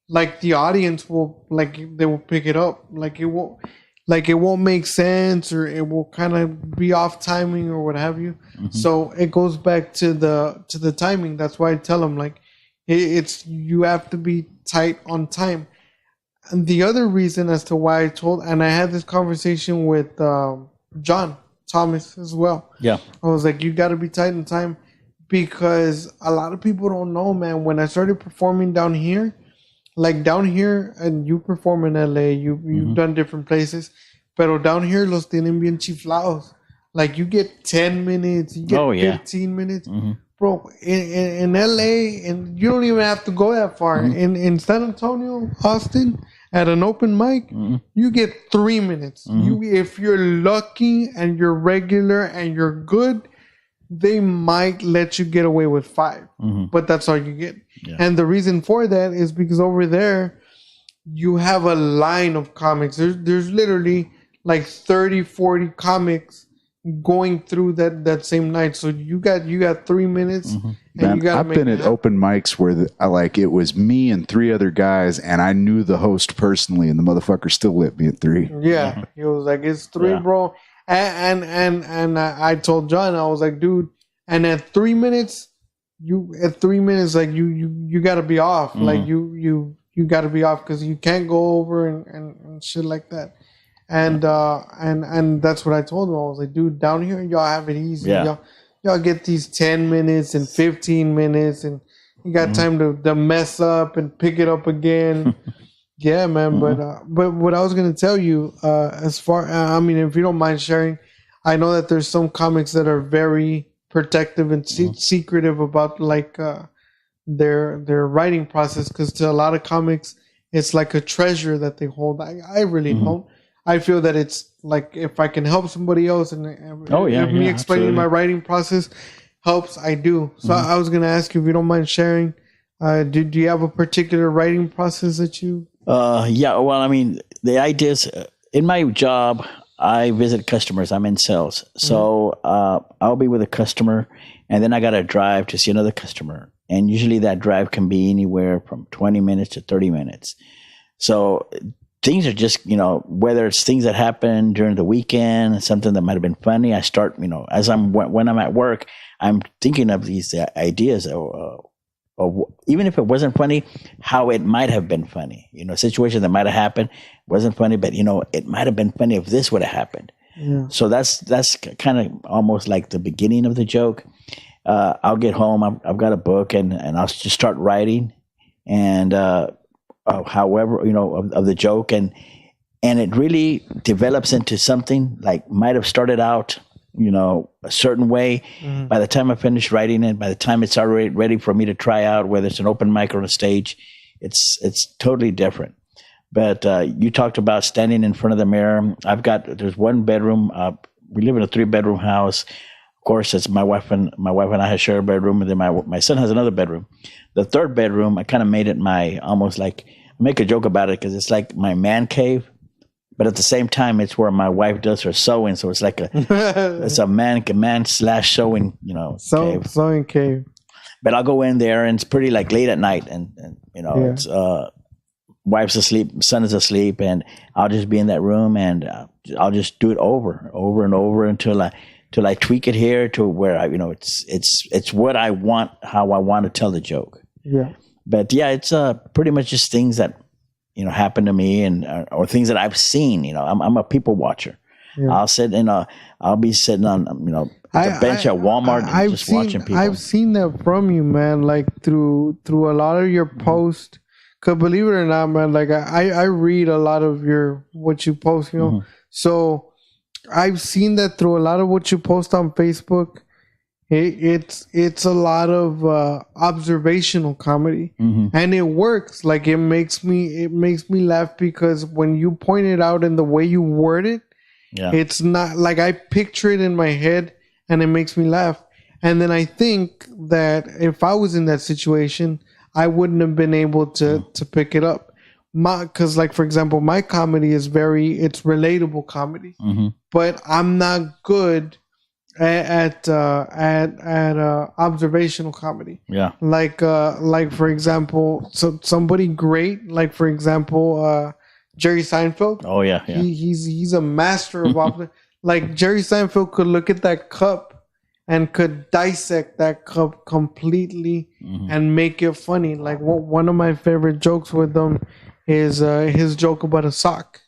like the audience will, they will pick it up. It won't make sense, or it will kind of be off timing or what have you. So it goes back to the timing. That's why I tell them, you have to be tight on time. And the other reason as to why and I had this conversation with John Thomas as well. Yeah. I was like, you got to be tight on time, because a lot of people don't know, man. When I started performing down here, and you perform in LA, you've done different places, pero down here los tienen bien chiflados. You get 10 minutes, you get 15 minutes. Bro, in LA, and you don't even have to go that far. In San Antonio, Austin, at an open mic, you get 3 minutes. If you're lucky and you're regular and you're good, they might let you get away with 5, but that's all you get. Yeah. And the reason for that is because over there, you have a line of comics. There's literally 30, 40 comics going through that same night. So you got 3 minutes. And I've been at open mics where it was me and 3 other guys, and I knew the host personally, and the motherfucker still lit me at 3. Yeah, he was like, "It's 3, bro." And I told John, I was like, "Dude," and at 3 minutes, you got to be off. You got to be off, because you can't go over and shit like that. And that's what I told him. I was like, "Dude, down here, y'all have it easy. Y'all get these 10 minutes and 15 minutes, and you got time to mess up and pick it up again." Yeah, man. But what I was gonna tell you, if you don't mind sharing, I know that there's some comics that are very protective and secretive about their writing process, because to a lot of comics, it's like a treasure that they hold. I really don't. I feel that it's if I can help somebody else, and me explaining my writing process helps, I do. So I was gonna ask you, if you don't mind sharing, do you have a particular writing process that you? The idea is, in my job, I visit customers. I'm in sales. So I'll be with a customer, and then I got to drive to see another customer. And usually that drive can be anywhere from 20 minutes to 30 minutes. So things are just, whether it's things that happen during the weekend, something that might have been funny, I start, when I'm at work, I'm thinking of these ideas of even if it wasn't funny, how it might have been funny. A situation that might have happened wasn't funny, but it might have been funny if this would have happened. Yeah. So that's kind of almost like the beginning of the joke. I'll get home, I've got a book, and I'll just start writing, and however of the joke, and it really develops into something might have started out a certain way. By the time I finish writing it, by the time it's already ready for me to try out, whether it's an open mic or on a stage, it's totally different. But you talked about standing in front of the mirror. There's one bedroom. We live in a 3-bedroom house. Of course, it's my wife and I share a bedroom, and then my son has another bedroom. The third bedroom, I kind of made it my almost like make a joke about it because it's like my man cave, but at the same time, it's where my wife does her sewing. So it's like it's a man slash sewing, cave. Sewing cave. But I'll go in there, and it's pretty like late at night, and it's wife's asleep, son is asleep, and I'll just be in that room, and I'll just do it over and over until I tweak it here to where it's what I want, how I want to tell the joke. Yeah. But yeah, it's pretty much just things that happen to me, and or things that I've seen. I'm a people watcher. Yeah. I'll be sitting on the bench at Walmart and just watching people. I've seen that from you, man. Like through a lot of your posts. Cause believe it or not, man, like I read a lot of what you post, Mm-hmm. So I've seen that through a lot of what you post on Facebook. It's a lot of observational comedy, and it works. Like it makes me laugh because when you point it out and the way you word it, it's not like I picture it in my head, and it makes me laugh. And then I think that if I was in that situation, I wouldn't have been able to pick it up. Because, like, for example, my comedy is it's relatable comedy, but I'm not good at observational comedy. Yeah. Like for example, somebody great, like for example, Jerry Seinfeld. Oh yeah. He's a master of like Jerry Seinfeld could look at that cup and could dissect that cup completely and make it funny. Like one of my favorite jokes with them is his joke about a sock.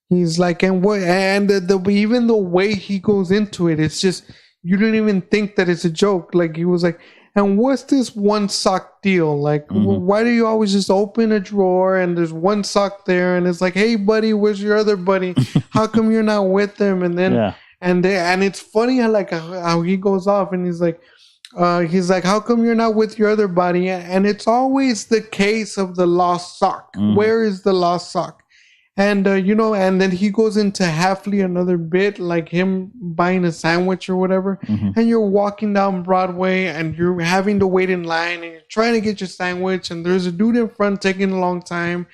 He's like, even the way he goes into it, it's just you don't even think that it's a joke. Like he was like, and what's this one sock deal? Like, why do you always just open a drawer and there's one sock there, and it's like, hey buddy, where's your other buddy? How come you're not with them? And then. And it's funny how he goes off and he's like, how come you're not with your other buddy? And it's always the case of the lost sock. Where is the lost sock? And and then he goes into Hatfield, another bit, like him buying a sandwich or whatever. And you're walking down Broadway and you're having to wait in line and you're trying to get your sandwich, and there's a dude in front taking a long time.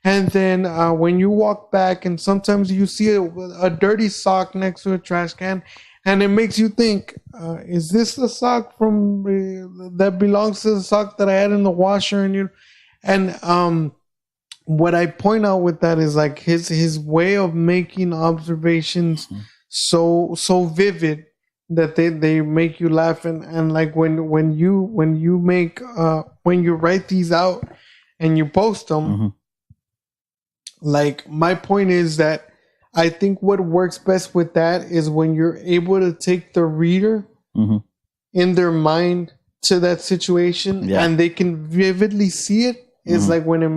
And then when you walk back, and sometimes you see a dirty sock next to a trash can, and it makes you think, is this the sock from that belongs to the sock that I had in the washer? And what I point out with that is like his way of making observations so vivid that they make you laugh. And like when you write these out and you post them. Like my point is that I think what works best with that is when you're able to take the reader in their mind to that situation and they can vividly see it. It's like when it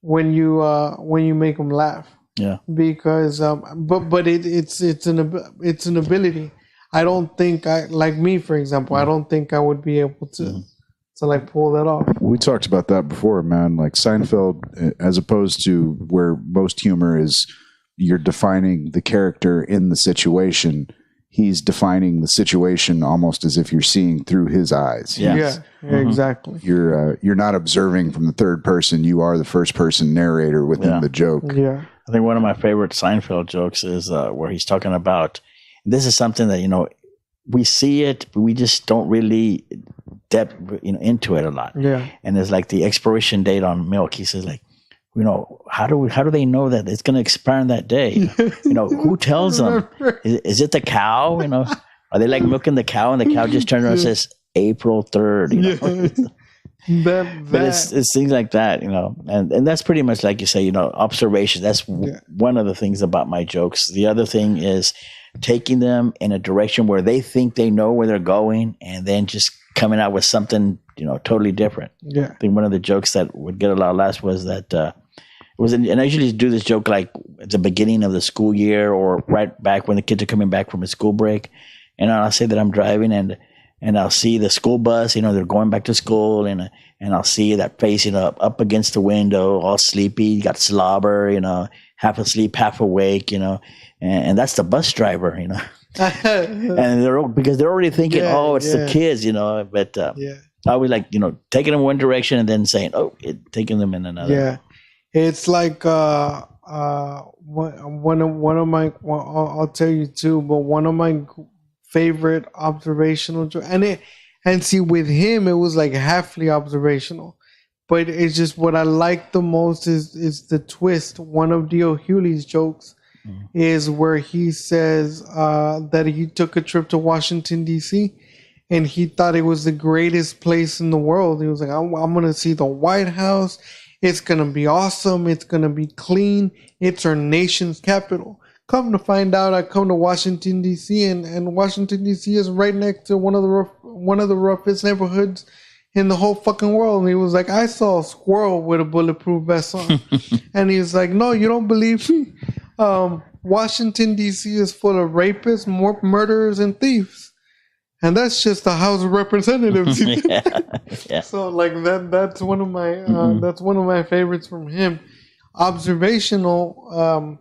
when you make them laugh. Yeah. Because but it's an ability. I don't think like me, for example, I don't think I would be able to. To like pull that off. We talked about that before, man. Like Seinfeld, as opposed to where most humor is, you're defining the character in the situation. He's defining the situation almost as if you're seeing through his eyes. Yeah, exactly. You're not observing from the third person. You are the first person narrator within the joke. Yeah, I think one of my favorite Seinfeld jokes is where he's talking about. This is something that we see it, but we just don't really depth into it a lot. Yeah. And it's like the expiration date on milk. He says like, how do they know that it's going to expire on that day? Who tells them? Is it the cow? Are they like milking the cow and the cow just turns around and says April 3rd? But it's things like that, and that's pretty much like you say, observation. That's one of the things about my jokes. The other thing is taking them in a direction where they think they know where they're going, and then just coming out with something, totally different. Yeah. I think one of the jokes that would get a lot of laughs was that and I usually do this joke like at the beginning of the school year or right back when the kids are coming back from a school break, and I'll say that I'm driving and I'll see the school bus, they're going back to school, and I'll see that face, up against the window, all sleepy, got slobber, half asleep, half awake, and that's the bus driver, And because they're already thinking, it's the kids, but I was like, taking them one direction and then saying, taking them in another. Yeah, it's like one of my, I'll tell you too, but one of my favorite observational and see, with him it was like halfly observational, but it's just what I like the most is the twist. One of D.L. Hewley's jokes is where he says that he took a trip to Washington D.C. and he thought it was the greatest place in the world. He was like, I'm going to see the White House. It's going to be awesome. It's going to be clean. It's our nation's capital. Come to find out, I come to Washington, D.C., and Washington, D.C. is right next to one of the roughest neighborhoods in the whole fucking world. And he was like, I saw a squirrel with a bulletproof vest on. And he was like, no, you don't believe me? Washington, D.C. is full of rapists, more murderers, and thieves. And that's just the House of Representatives. Yeah. So like that's one of my favorites from him. Observational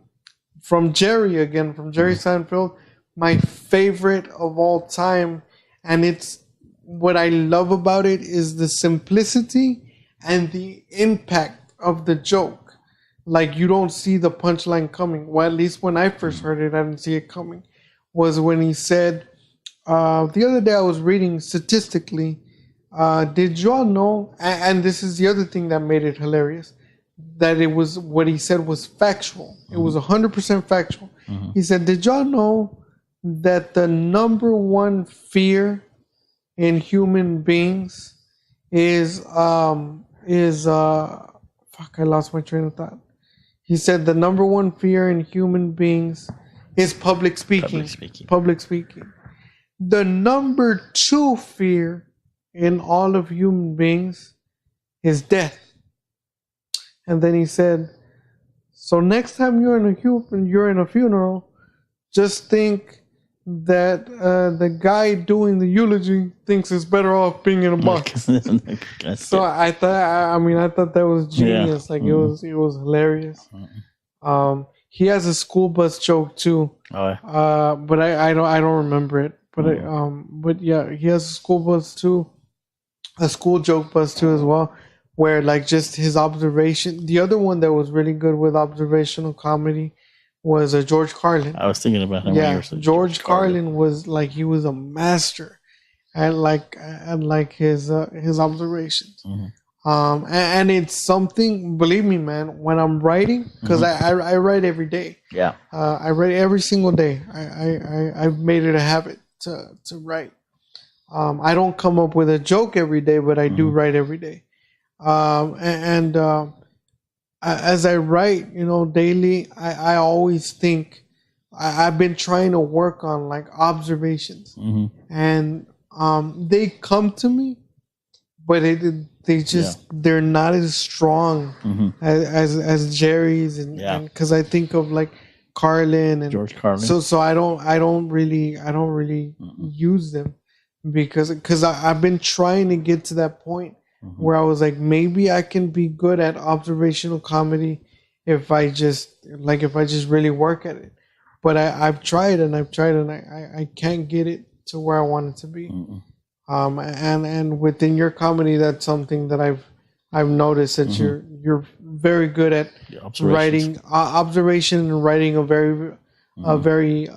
from Jerry Seinfeld, my favorite of all time, and it's what I love about it is the simplicity and the impact of the joke. Like, you don't see the punchline coming. Well, at least when I first heard it, I didn't see it coming. Was when he said, the other day I was reading statistically, did you all know, and this is the other thing that made it hilarious, that it was, what he said was factual. It was 100% factual. He said, did y'all know that the number one fear in human beings is fuck, I lost my train of thought. He said the number one fear in human beings is public speaking. Public speaking. The number two fear in all of human beings is death. And then he said, so next time you're in a funeral, just think that the guy doing the eulogy thinks it's better off being in a box. So I thought that was genius. Like, it was hilarious. He has a school bus joke too. But I don't remember it. But yeah, he has a school joke bus too as well, where like just his observation. The other one that was really good with observational comedy was George Carlin. I was thinking about him. Yeah, George Carlin was like, he was a master at his observations. And it's something, believe me, man, when I'm writing, because I write every day. Yeah. I write every single day. I've made it a habit to write. I don't come up with a joke every day, but I do write every day. As I write, daily, I always think, I've been trying to work on like observations, and they come to me, but they're not as strong as Jerry's, and because I think of like Carlin and George Carlin. So I don't really use them because I've been trying to get to that point where I was like, maybe I can be good at observational comedy if I just really work at it. But I've tried and I can't get it to where I want it to be. And within your comedy, that's something that I've noticed that you're very good at writing observation and writing a very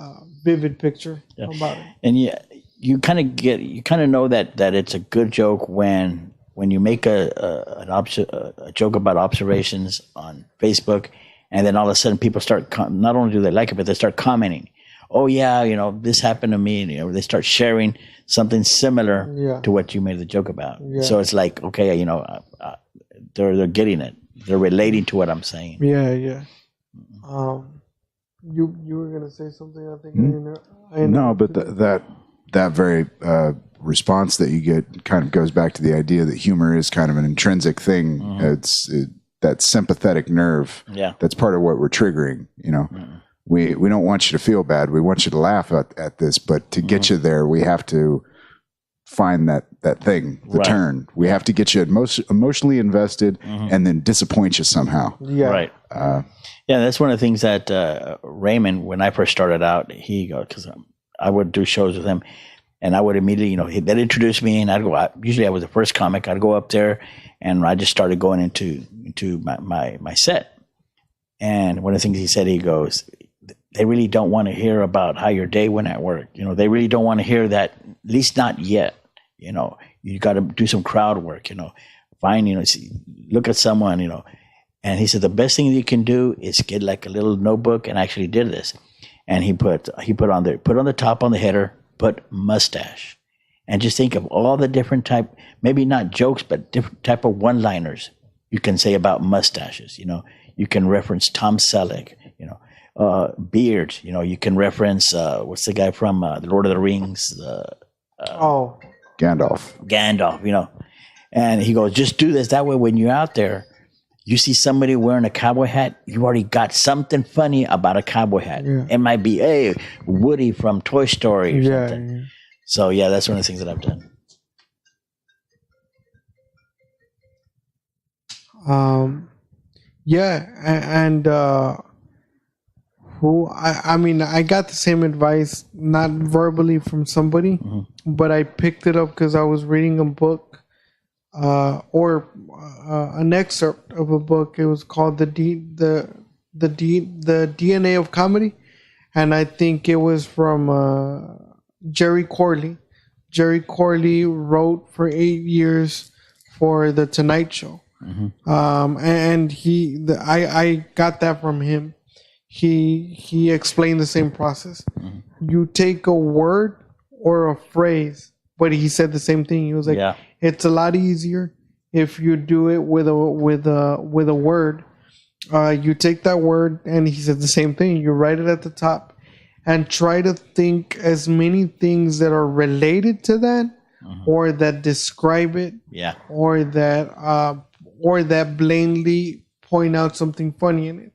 vivid picture about it. And you kind of know that it's a good joke when you make a joke about observations on Facebook, and then all of a sudden people start not only do they like it, but they start commenting. Oh yeah, this happened to me. They start sharing something similar to what you made the joke about. Yeah. So it's like, okay, they're getting it. They're relating to what I'm saying. Yeah. You were gonna say something, I think. No, but that very response that you get kind of goes back to the idea that humor is kind of an intrinsic thing. It's that sympathetic nerve. Yeah. That's part of what we're triggering. We don't want you to feel bad. We want you to laugh at this, but to get you there, we have to find that thing, the turn. We have to get you emotionally invested and then disappoint you somehow. Yeah. Right. That's one of the things that Raymond, when I first started out, he goes, because I would do shows with him, and I would immediately, they'd introduce me, and I'd go. Usually, I was the first comic. I'd go up there, and I just started going into my set. And one of the things he said, he goes, they really don't want to hear about how your day went at work. They really don't want to hear that, at least not yet. You got to do some crowd work, find, look at someone, and he said, the best thing you can do is get like a little notebook, and I actually did this. And he put on the top on the header, put mustache, and just think of all the different type, maybe not jokes, but different type of one-liners you can say about mustaches. You can reference Tom Selleck, beards. You can reference what's the guy from the Lord of the Rings? Gandalf. And he goes, just do this. That way, when you're out there, you see somebody wearing a cowboy hat, you already got something funny about a cowboy hat. Yeah. It might be, hey, Woody from Toy Story or something. Yeah. So, yeah, that's one of the things that I've done. I got the same advice, not verbally from somebody, but I picked it up because I was reading a book or an excerpt of a book. It was called the DNA of Comedy, and I think it was from Jerry Corley. Jerry Corley wrote for 8 years for The Tonight Show, and I got that from him. He explained the same process. You take a word or a phrase, but he said the same thing. He was like, it's a lot easier if you do it with a word. You take that word, and he said the same thing. You write it at the top, and try to think as many things that are related to that, or that describe it, or that blatantly point out something funny in it.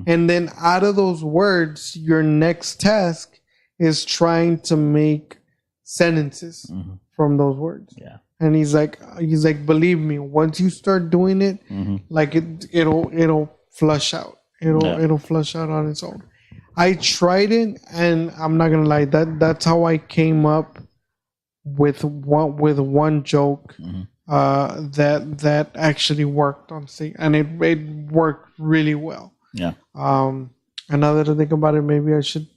And then out of those words, your next task is trying to make sentences from those words. Yeah. And he's like, believe me, once you start doing it, like it'll flush out. It'll flush out on its own. I tried it, and I'm not gonna lie, that's how I came up with one joke that actually worked on stage, and it worked really well. Yeah. And now that I think about it, maybe I should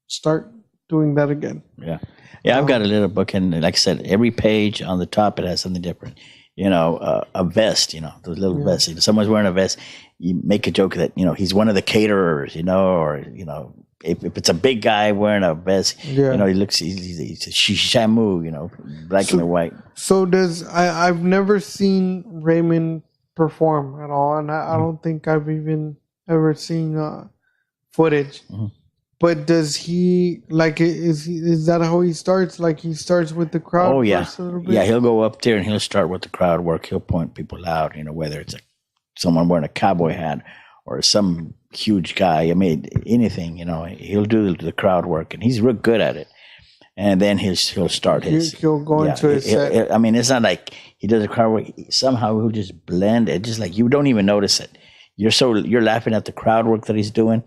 start doing that again. Yeah. Yeah, I've got a little book, and like I said, every page on the top, it has something different. A vest, those little vests. If someone's wearing a vest, you make a joke that, he's one of the caterers, or, if it's a big guy wearing a vest, he looks, he's a shamu, black and white. So I've never seen Raymond perform at all, and I don't think I've even ever seen footage. But does he, is that how he starts? Like, he starts with the crowd? Oh, yeah. Yeah, he'll go up there and he'll start with the crowd work. He'll point people out, whether it's someone wearing a cowboy hat or some huge guy. I mean, anything, he'll do the crowd work, and he's real good at it. And then he'll start his. He'll go into his set. I mean, it's not like he does the crowd work. Somehow he'll just blend it, just like you don't even notice it. You're laughing at the crowd work that he's doing.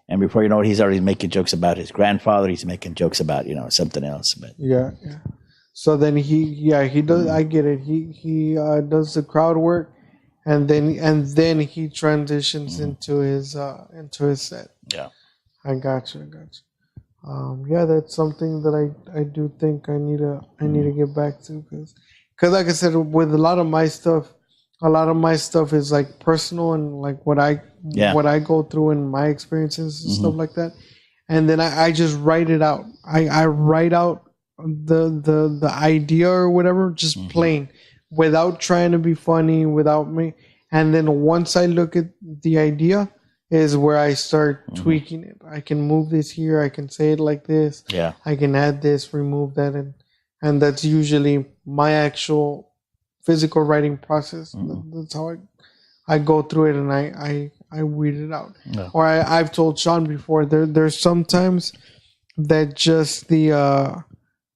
And before you know it, he's already making jokes about his grandfather. He's making jokes about, something else. But yeah. So then he does. I get it. He does the crowd work, and then he transitions into his set. Yeah, I got you. That's something that I do think I need to get back to, because like I said, with a lot of my stuff is like personal, and like what I go through and my experiences and stuff like that. And then I just write it out. I write out the idea or whatever, just plain, without trying to be funny, without me. And then once I look at the idea is where I start tweaking it. I can move this here. I can say it like this. Yeah. I can add this, remove that. And that's usually my actual physical writing process. That's how I go through it, and I weed it out. Yeah. Or I've told Sean before, there's sometimes that just the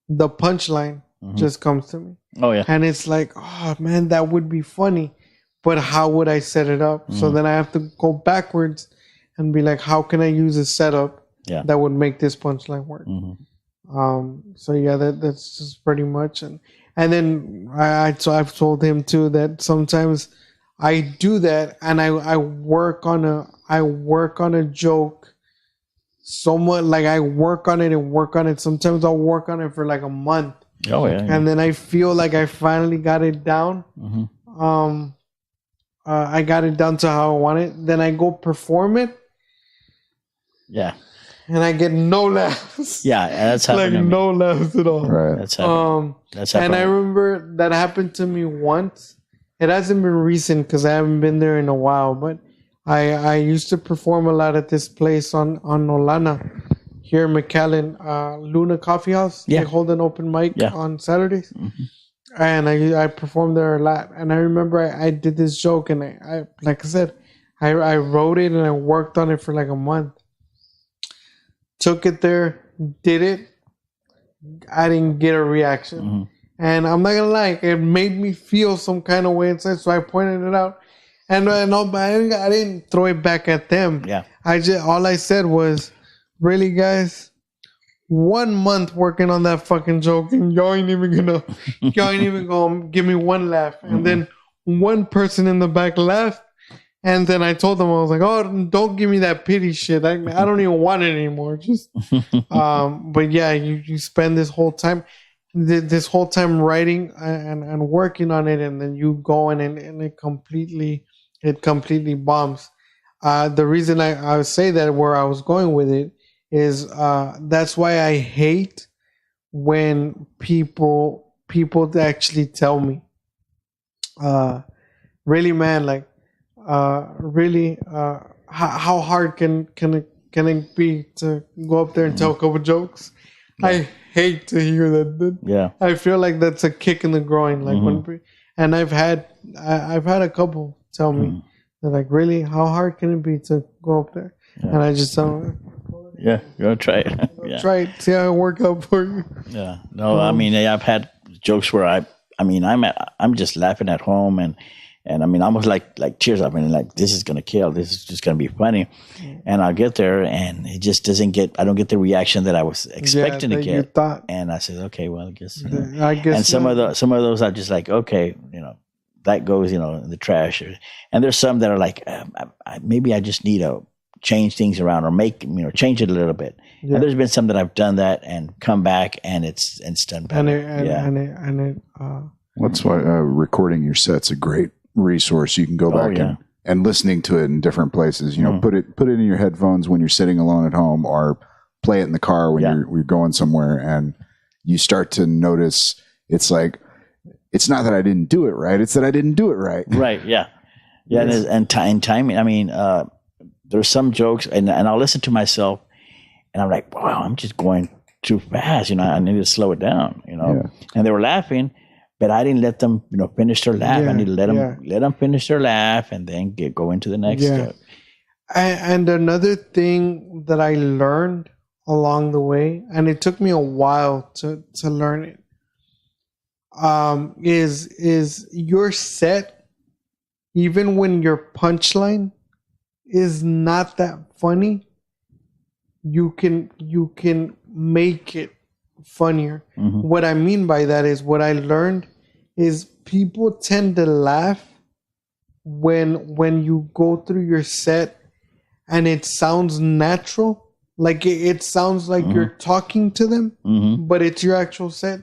punchline just comes to me. Oh yeah. And it's like, oh man, that would be funny, but how would I set it up? So then I have to go backwards and be like, how can I use a setup that would make this punchline work? So yeah, that's just pretty much. And then so I've told him too that sometimes I do that, and I work on a joke somewhat, like I work on it and work on it. Sometimes I'll work on it for like a month. Oh yeah. And then I feel like I finally got it down. I got it down to how I want it. Then I go perform it. Yeah. And I get no laughs. Yeah, that's happened. Like no laughs at all. Right. That's happened. That's happened. And I remember that happened to me once. It hasn't been recent because I haven't been there in a while. But I used to perform a lot at this place on Olana here in McAllen, Luna Coffee House. Yeah. They hold an open mic on Saturdays. And I performed there a lot. And I remember I did this joke, and I like I said, I wrote it and I worked on it for like a month. Took it there, did it. I didn't get a reaction. And I'm not gonna lie, it made me feel some kind of way inside. So I pointed it out, and I didn't throw it back at them. Yeah. All I said was, "Really, guys, 1 month working on that fucking joke, and y'all ain't even gonna give me one laugh." And then one person in the back laughed. And then I told them, I was like, "Oh, don't give me that pity shit. I don't even want it anymore." Just, but yeah, you spend this whole time writing and working on it, and then you go and it completely bombs. The reason I say that, where I was going with it, is that's why I hate when people actually tell me, "Really, man, like." Really, how hard can it be to go up there and tell a couple jokes? I hate to hear that. Yeah, I feel like that's a kick in the groin. Like and I've had a couple tell me, they're like, "Really, how hard can it be to go up there?" And I just tell them, "Yeah, go try it. Try it. See how it work out for you." Yeah, no, I mean, I've had jokes where I'm just laughing at home and I mean, almost like tears up, and like, this is gonna kill. This is just gonna be funny, and I'll get there, and it just doesn't get. I don't get the reaction that I was expecting to get. And I said, okay, well, I guess. And some of those are just like, okay, that goes, in the trash. And there's some that are like, maybe I just need to change things around or change it a little bit. Yeah. And there's been some that I've done that and come back, and it's done better. That's why recording your set's a great resource. You can go back and listening to it in different places. Put it in your headphones when you're sitting alone at home, or play it in the car when you're going somewhere, and you start to notice it's like, it's not that I didn't do it right, it's that I didn't do it right. Right. Yeah. Yeah. And timing. I mean, there's some jokes, and I'll listen to myself, and I'm like, wow, I'm just going too fast. I need to slow it down. And they were laughing. But I didn't let them, finish their laugh. I need to let them finish their laugh, and then go into the next step. And another thing that I learned along the way, and it took me a while to learn it, is your set, even when your punchline is not that funny, you can make it funnier. What I mean by that is, what I learned is, people tend to laugh when you go through your set and it sounds natural, like it sounds like you're talking to them, but it's your actual set.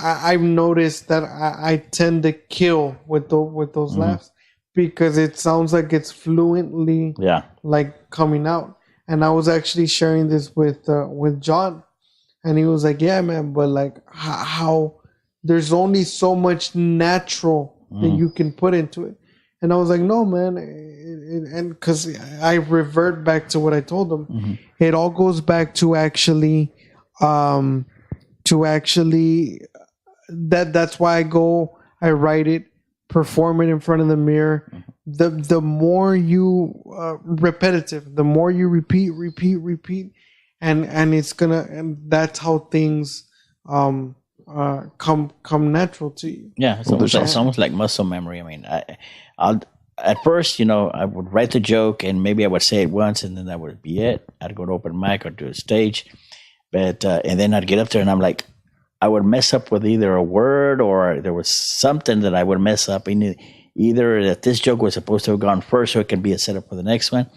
I've noticed that I tend to kill with those laughs, because it sounds like it's fluently like coming out. And I was actually sharing this with John. And he was like, "Yeah, man, but like, how there's only so much natural that you can put into it." And I was like, "No, man," and because I revert back to what I told him, it all goes back to actually, that's why I write it, perform it in front of the mirror. The more you repetitive, the more you repeat. And it's and that's how things come natural to you. Yeah, it's almost like muscle memory. I mean, I'll at first, I would write the joke, and maybe I would say it once, and then that would be it. I'd go to open mic or do a stage, But and then I'd get up there and I'm like, I would mess up with either a word or there was something that I would mess up. Either that this joke was supposed to have gone first, or it could be a setup for the next one.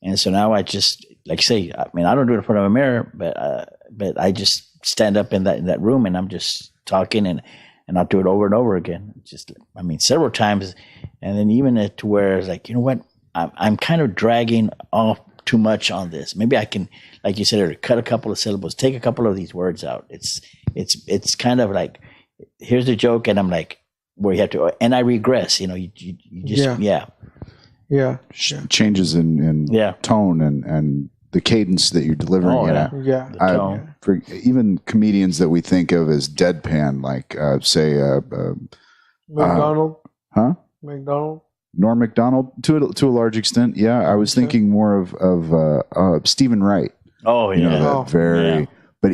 And so now I just, like say, I mean, I don't do it in front of a mirror, but I just stand up in that room and I'm just talking and I'll do it over and over again. Just, I mean, several times. And then even to where it's like, you know what, I'm kind of dragging off too much on this. Maybe I can, like you said, cut a couple of syllables, take a couple of these words out. It's kind of like, here's the joke, and I'm like, where you have to, and I regress. You know, you just changes in tone and the cadence that you're delivering it at. For even comedians that we think of as deadpan, like say McDonald, McDonald. Norm Macdonald, to a large extent, yeah. I was thinking more of Stephen Wright. Oh yeah, you know, but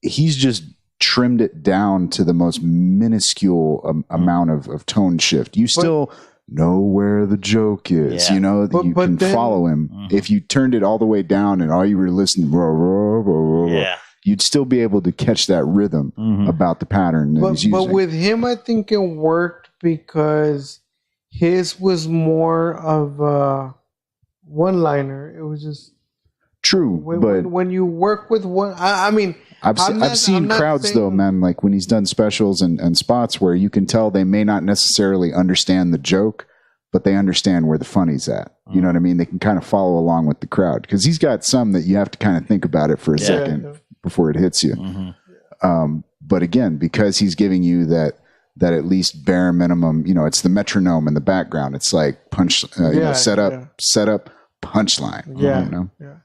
he's just trimmed it down to the most minuscule amount of tone shift. You still know where the joke is. You know, you can follow him. If you turned it all the way down and all you were listening, you'd still be able to catch that rhythm about the pattern that he's using. But with him, I think it worked because his was more of a one-liner. It was just true. But when you work with one, I mean, I've seen crowds though, man. Like when he's done specials and spots where you can tell they may not necessarily understand the joke, but they understand where the funny's at. You know what I mean? They can kind of follow along with the crowd because he's got some that you have to kind of think about it for a second before it hits you. But again, because he's giving you that at least bare minimum, you know, it's the metronome in the background. It's like punch, set up, punchline. Yeah. You know? Yeah.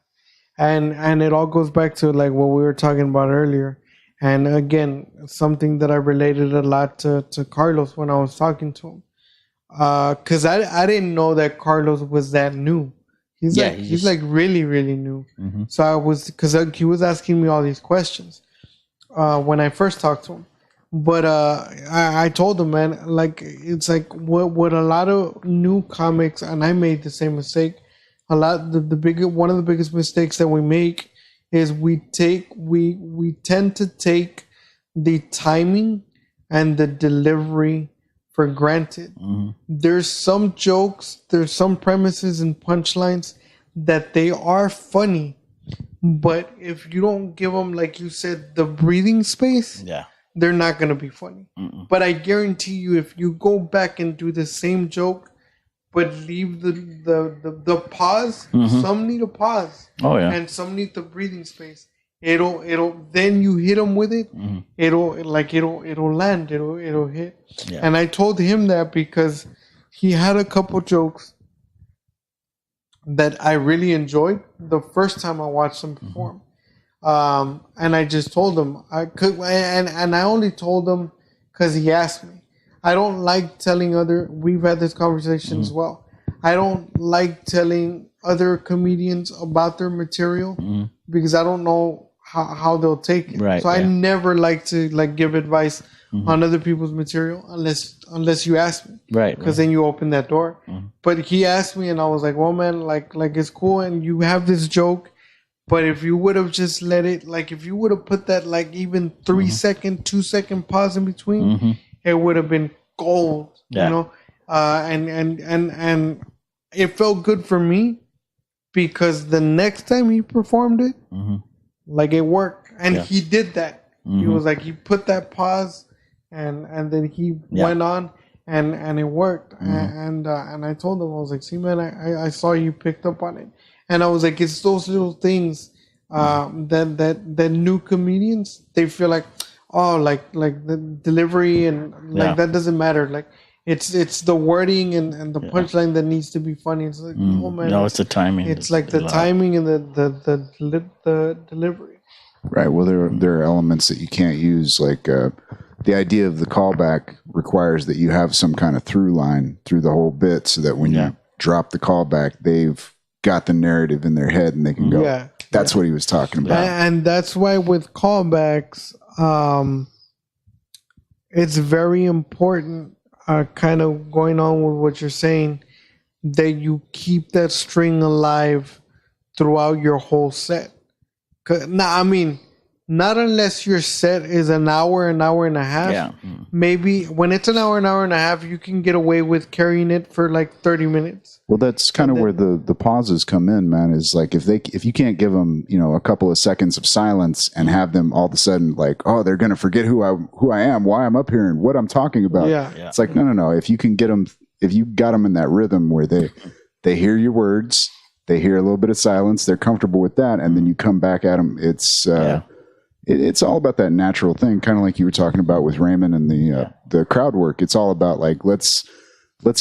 And it all goes back to like what we were talking about earlier. And again, something that I related a lot to Carlos when I was talking to him. Cause I didn't know that Carlos was that new. He's like really, really new. So cause he was asking me all these questions, when I first talked to him. But I told him, man, like it's like what a lot of new comics, and I made the same mistake. One of the biggest mistakes that we make is we tend to take the timing and the delivery for granted. There's some jokes, there's some premises and punchlines that they are funny, but if you don't give them, like you said, the breathing space, they're not going to be funny. But I guarantee you, if you go back and do the same joke, but leave the pause, some need a pause. And some need the breathing space. It'll then you hit them with it. It'll land. It'll hit. And I told him that because he had a couple jokes that I really enjoyed the first time I watched him perform. And I just told him and I only told him because he asked me. I don't like telling we've had this conversation as well. I don't like telling other comedians about their material because I don't know how they'll take it. Right, so I never like to give advice on other people's material unless you ask me. Right. Because then you open that door. But he asked me and I was like, well, man, like it's cool and you have this joke. But if you would have just let it, like if you would have put that like even 3 second, 2 second pause in between, it would have been gold, you know? And it felt good for me because the next time he performed it, like it worked. And he did that. He was like, he put that pause and then he went on and it worked. And I told him, I was like, see, man, I saw you picked up on it. And I was like, it's those little things that new comedians, they feel like, oh, like the delivery and that doesn't matter. Like it's the wording and the punchline that needs to be funny. It's like, oh man, no, it's the timing. It's like the timing and the delivery. Right. Well, there are elements that you can't use. Like the idea of the callback requires that you have some kind of through line through the whole bit, so that when you drop the callback, they've got the narrative in their head and they can go. That's what he was talking about. And that's why with callbacks, it's very important, kind of going on with what you're saying, that you keep that string alive throughout your whole set. Now, I mean, not unless your set is an hour and a half. Yeah. Maybe when it's an hour and a half, you can get away with carrying it for like 30 minutes. Well, that's kind of where the pauses come in, man. Is like if you can't give them, a couple of seconds of silence and have them all of a sudden like, oh, they're gonna forget who I am, why I'm up here, and what I'm talking about. Yeah. It's like no. If you can get them, if you got them in that rhythm where they hear your words, they hear a little bit of silence, they're comfortable with that, and then you come back at them. It's all about that natural thing, kind of like you were talking about with Raymond and the crowd work. It's all about like let's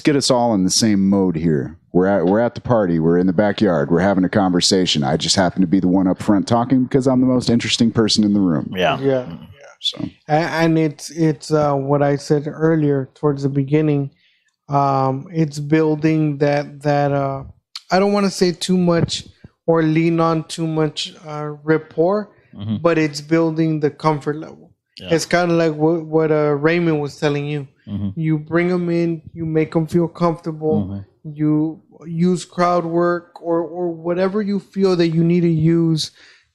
get us all in the same mode here. We're at the party. We're in the backyard. We're having a conversation. I just happen to be the one up front talking because I'm the most interesting person in the room. Yeah. So And it's what I said earlier towards the beginning. It's building that I don't want to say too much or lean on too much rapport, but it's building the comfort level. Yeah. It's kind of like what Raymond was telling you. You bring them in, you make them feel comfortable, you use crowd work or whatever you feel that you need to use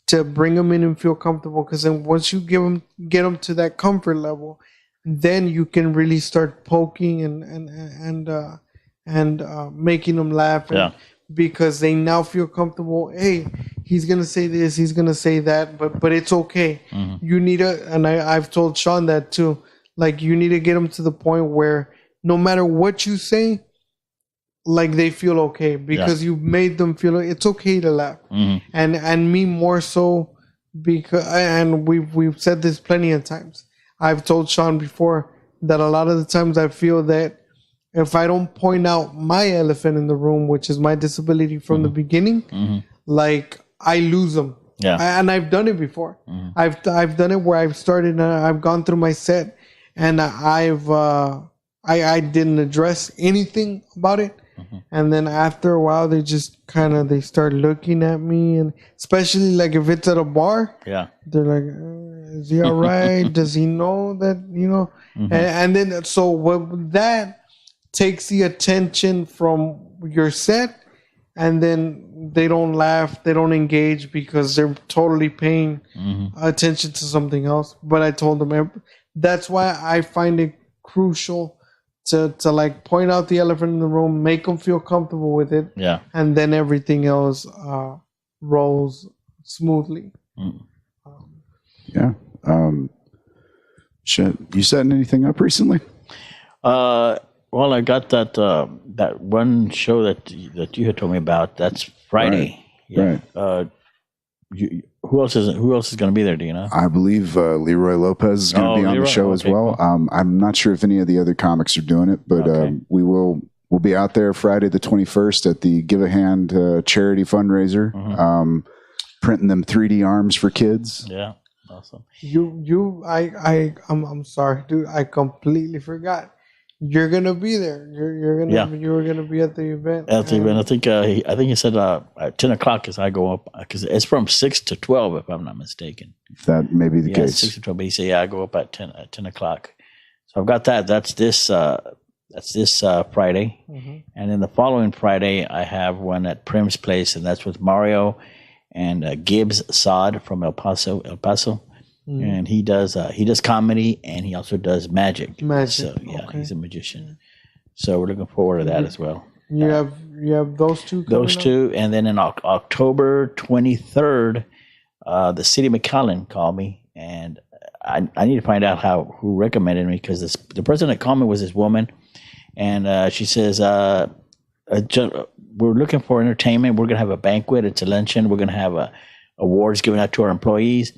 to bring them in and feel comfortable. Because then once you get them to that comfort level, then you can really start poking and making them laugh. Because they now feel comfortable. Hey, he's gonna say this, he's gonna say that, but it's okay. You need and I've told Sean that too. Like you need to get them to the point where no matter what you say, like they feel okay because you made them feel it's okay to laugh. And me more so because and we've said this plenty of times. I've told Sean before that a lot of the times I feel that if I don't point out my elephant in the room, which is my disability from the beginning, like I lose them. Yeah. And I've done it before. I've done it where I've started, I've gone through my set and I didn't address anything about it. And then after a while, they just they start looking at me, and especially like if it's at a bar, they're like, is he all right? Does he know that, and then, so what that takes the attention from your set, and then they don't laugh, they don't engage because they're totally paying attention to something else. But I told them that's why I find it crucial to like point out the elephant in the room, make them feel comfortable with it, and then everything else rolls smoothly. Shit, you setting anything up recently? Well, I got that one show that you had told me about. That's Friday. Right. Who else is going to be there? Do you know? I believe Leroy Lopez is going to be on the show as well. Cool. I'm not sure if any of the other comics are doing it, but we'll be out there Friday the 21st at the Give a Hand charity fundraiser, printing them 3D arms for kids. Yeah, awesome. I'm sorry, dude. I completely forgot. You're gonna be there. You were gonna be at the event. At the event, I think he said at 10:00 as I go up because it's from 6 to 12 if I'm not mistaken. That may be the case. 6 to 12. But he said, I go up at 10:00. So I've got that. That's this Friday, and then the following Friday I have one at Prim's Place, and that's with Mario and Gibbs Sod from El Paso. And he does comedy and he also does magic. So he's a magician. So we're looking forward to that as well. You have those two. Those two, and then in October 23rd, the city of McAllen called me, and I need to find out who recommended me because the person that called me was this woman, and she says we're looking for entertainment. We're gonna have a banquet. It's a luncheon. We're gonna have awards given out to our employees.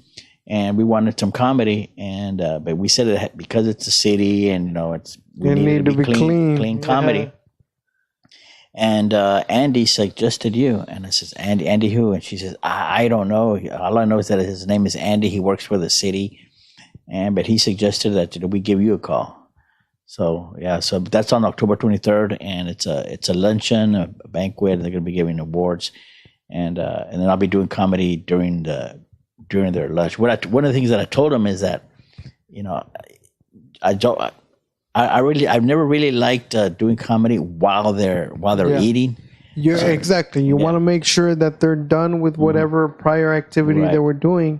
And we wanted some comedy, and but we said that because it's a city, and we need to be clean comedy. And Andy suggested you, and I says, Andy who? And she says, I don't know. All I know is that his name is Andy. He works for the city, but he suggested that we give you a call. So so that's on October 23rd, and it's a luncheon, a banquet. They're going to be giving awards, and then I'll be doing comedy during their lunch. One of the things that I told them is that, I've never really liked doing comedy while they're eating. Exactly. You want to make sure that they're done with whatever prior activity they were doing,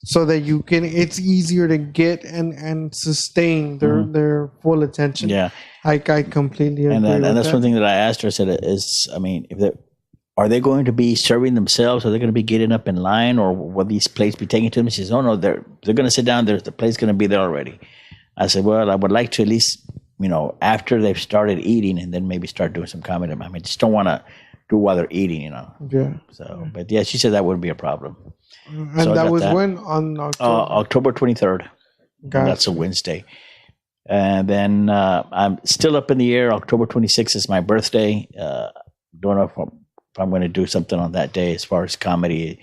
so that you can. It's easier to get and sustain their full attention. Yeah, I completely agree. and with that's that. one thing that I asked her. I said, I mean, are they going to be serving themselves? Are they going to be getting up in line, or will these plates be taken to them? She says, "Oh no, they're going to sit down. The plate's going to be there already." I said, "Well, I would like to at least, after they've started eating, and then maybe start doing some comedy. I mean, just don't want to do while they're eating, Yeah. So, but yeah, she said that wouldn't be a problem. And So I that got was that. when on October. October 23rd. Gotcha. That's a Wednesday. And then I'm still up in the air. October 26th is my birthday. Don't know if I'm going to do something on that day as far as comedy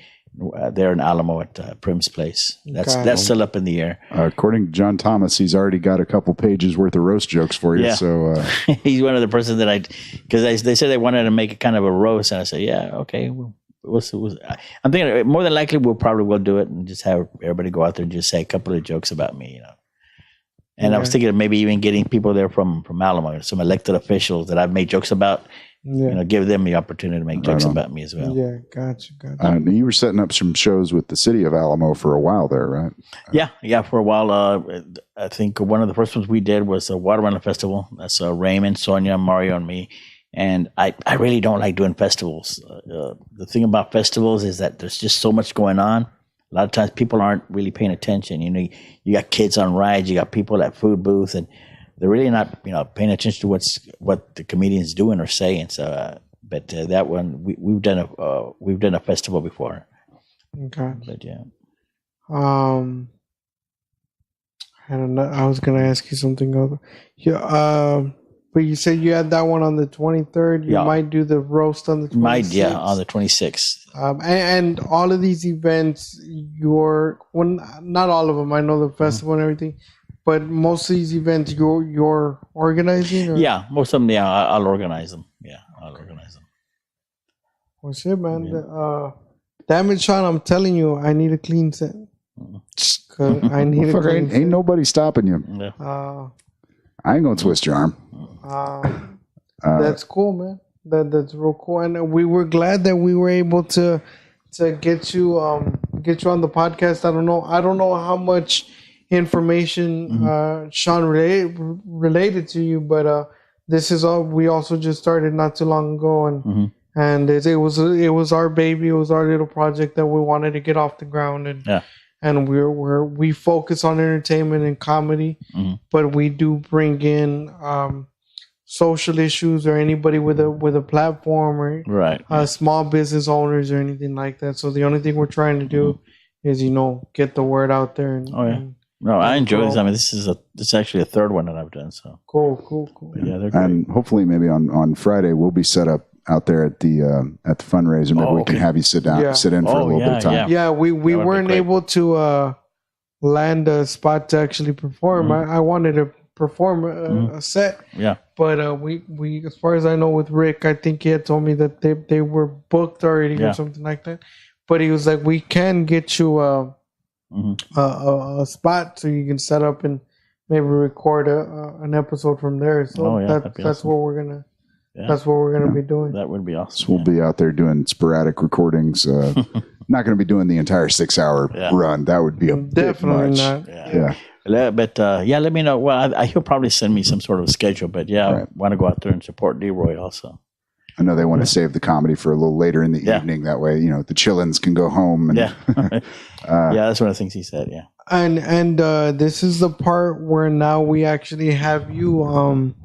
there in Alamo at Prim's place. That's still up in the air. According to John Thomas, he's already got a couple pages worth of roast jokes for you. Yeah. So he's one of the persons that because they said they wanted to make it kind of a roast, and I said, yeah, okay. I'm thinking more than likely we'll do it and just have everybody go out there and just say a couple of jokes about me, And I was thinking of maybe even getting people there from Alamo, some elected officials that I've made jokes about. Yeah. Give them the opportunity to make jokes about me as well. Yeah, gotcha. you were setting up some shows with the city of Alamo for a while there, right? Yeah, for a while. I think one of the first ones we did was a Watermelon Festival. That's Raymond, Sonia, Mario, and me. And I really don't like doing festivals. The thing about festivals is that there's just so much going on. A lot of times people aren't really paying attention. You got kids on rides, you got people at food booths, and they're really not, paying attention to what the comedian's doing or saying. So, but that one we've done a festival before. Okay. But yeah. I don't know. I was gonna ask you something else. Yeah. But you said you had that one on the 23rd. You might do the roast on the 26th. On the 26th. And all of these events, not all of them. I know the festival and everything. But most of these events, you're organizing? Or? Yeah, most of them, I'll organize them. Yeah, I'll organize them. Well, shit, man. Yeah. Damn it, Sean, I'm telling you, I need a clean set. I need a clean set. Ain't nobody stopping you. Yeah. I ain't going to twist your arm. That's cool, man. That's real cool. And we were glad that we were able to get you on the podcast. I don't know how much information Sean related to you, but this is all we also just started not too long ago, and it was our baby, it was our little project that we wanted to get off the ground, and we focus on entertainment and comedy, but we do bring in social issues or anybody with a platform or small business owners or anything like that. So the only thing we're trying to do is get the word out there. And, no, I enjoy this. I mean, this is actually a third one that I've done. So cool. Yeah, they're great. And hopefully, maybe on Friday we'll be set up out there at the fundraiser. Maybe we can have you sit in for a little bit of time. Yeah, we weren't able to land a spot to actually perform. I wanted to perform a set. Yeah, but we as far as I know with Rick, I think he had told me that they were booked already or something like that. But he was like, we can get you a spot so you can set up and maybe record an episode from there. So that's what we're gonna. Yeah. That's what we're going to be doing. That would be awesome. So we'll be out there doing sporadic recordings. Not going to be doing the entire 6-hour run. That would be a definitely bit much. Not. Yeah. But let me know. Well, he'll probably send me some sort of schedule. But I want to go out there and support Leroy also. I know they want to save the comedy for a little later in the evening. That way, the chillins can go home. And, that's one of the things he said. Yeah. And this is the part where now we actually have you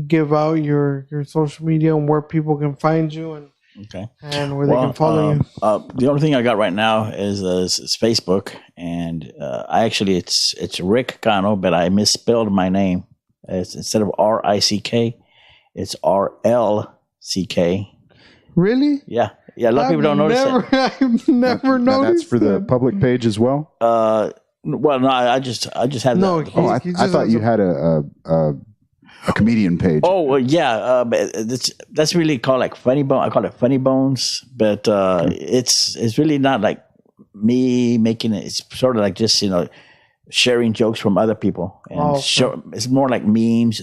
give out your social media and where people can find you and where they can follow you. The only thing I got right now is Facebook, and it's Rick Cano, but I misspelled my name. It's instead of RICK, it's RLCK. Really? Yeah. A lot of people don't notice that. I've never noticed. That's for the public page as well. Well, no, I just had no. that. I thought you had a comedian page. Oh, well, yeah. But that's really called like Funny Bone. I call it Funny Bones, but it's really not like me making it. It's sort of like just sharing jokes from other people, and it's more like memes,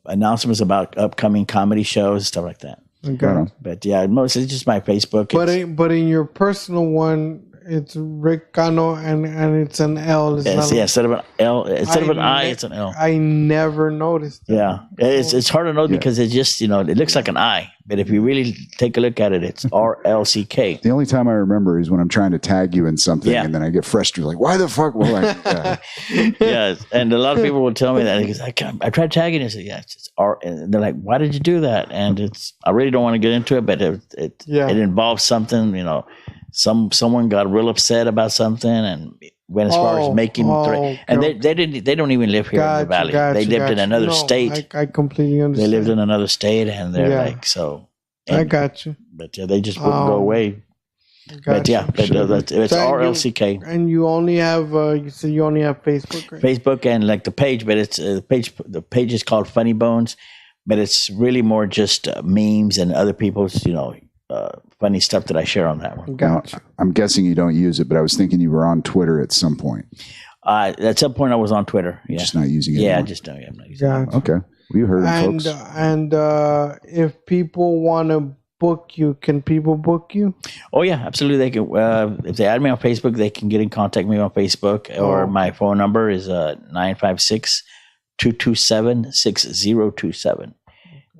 announcements about upcoming comedy shows, stuff like that. Okay. But yeah, mostly just my Facebook. But in your personal one, it's Rick Cano and it's an L. It's not instead of an L, instead of an I, it's an L. I never noticed that. Yeah, it's hard to know because it's just it looks like an I, but if you really take a look at it, it's RLCK. The only time I remember is when I'm trying to tag you in something, and then I get frustrated, like, why the fuck? Well, Yes, and a lot of people will tell me that because I tried tagging it. I said, it's R, and they're like, why did you do that? And I really don't want to get into it, but it involves something, someone got real upset about something and went as far as making and they don't even live here in the valley. They lived in another state. I completely understand. They lived in another state, and they're like, so. And, I got you. But they just wouldn't go away. But it's RLCK. And you only have you said you only have Facebook, right? Facebook and like the page, but it's the page is called Funny Bones, but it's really more just memes and other people's funny stuff that I share on that one. Gotcha. I'm guessing you don't use it, but I was thinking you were on Twitter at some point. At some point I was on Twitter. Yeah. Just not using it. Yeah, anymore. I'm not using it. Okay. Well, you heard it, folks. And if people want to book you, can people book you? Oh yeah, absolutely. They can. If they add me on Facebook, they can get in contact with me on Facebook, or my phone number is 956-227-6027.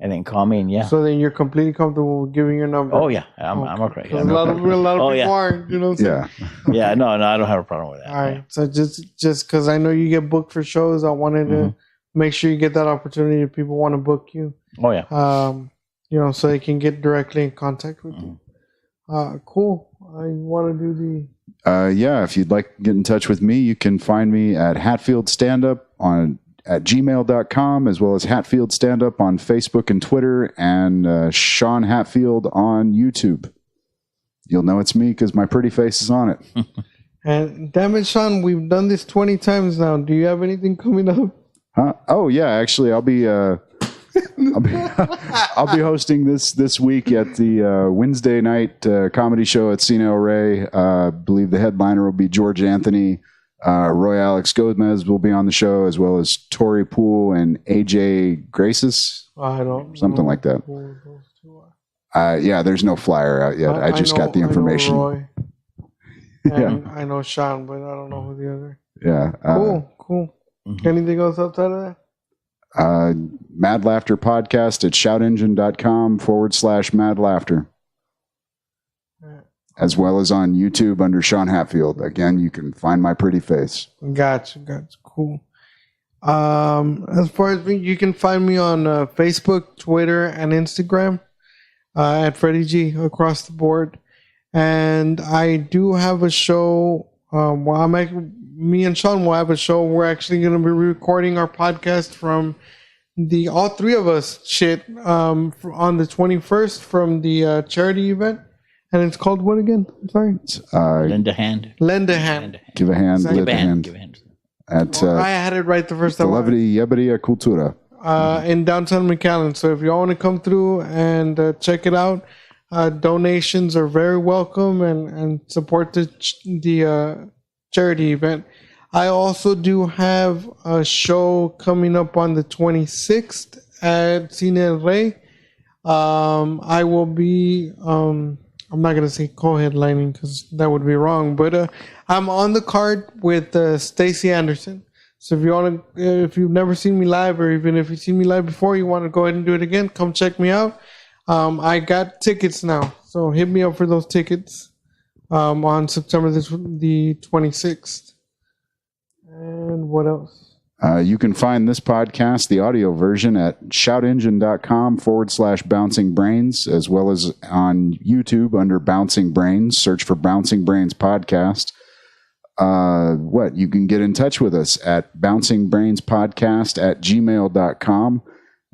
And then call me, and So then you're completely comfortable with giving your number. Oh yeah, I'm okay. A lot of people aren't, What I'm saying? Yeah, no, I don't have a problem with that. All right, so just because I know you get booked for shows, I wanted to make sure you get that opportunity if people want to book you. Oh yeah. So they can get directly in contact with you. Cool. I want to do the. If you'd like to get in touch with me, you can find me at Hatfield Stand Up at gmail.com, as well as Hatfield Stand Up on Facebook and Twitter, and Sean Hatfield on YouTube. You'll know it's me because my pretty face is on it. And damn it, Sean, we've done this 20 times now. Do you have anything coming up? Huh? Oh yeah, actually, I'll be hosting this week at the Wednesday night comedy show at Cine El Rey. I believe the headliner will be George Anthony. Roy Alex Gomez will be on the show, as well as Tori Poole and AJ Graces. I don't something like that. There's no flyer out yet. I just got the information. I know Roy. And I know Sean, but I don't know who the other. Yeah. Cool. Mm-hmm. Anything else outside of that? Mad Laughter Podcast at shoutengine.com/Mad Laughter. As well as on YouTube under Sean Hatfield. Again, you can find my pretty face. Gotcha. Cool. As far as me, you can find me on Facebook, Twitter, and Instagram at Freddy G across the board. And I do have a show. Me and Sean will have a show. We're actually going to be recording our podcast from all three of us on the 21st from the charity event. And it's called what again? I'm sorry. Lend a hand. Lend a hand. Give a hand. Give lend a hand. Give a hand. I had it right the first time. Levity Yebedia Cultura. In downtown McAllen. So if you all want to come through and check it out, donations are very welcome and support the charity event. I also do have a show coming up on the 26th at Cine El Rey. I will be. I'm not gonna say co-headlining because that would be wrong, but I'm on the card with Stacey Anderson. So if you've never seen me live, or even if you've seen me live before, you want to go ahead and do it again, come check me out. I got tickets now, so hit me up for those tickets on September the 26th. And what else? You can find this podcast, the audio version, at shoutengine.com/Bouncing Brains, as well as on YouTube under Bouncing Brains. Search for Bouncing Brains Podcast. You can get in touch with us at bouncingbrainspodcast@gmail.com,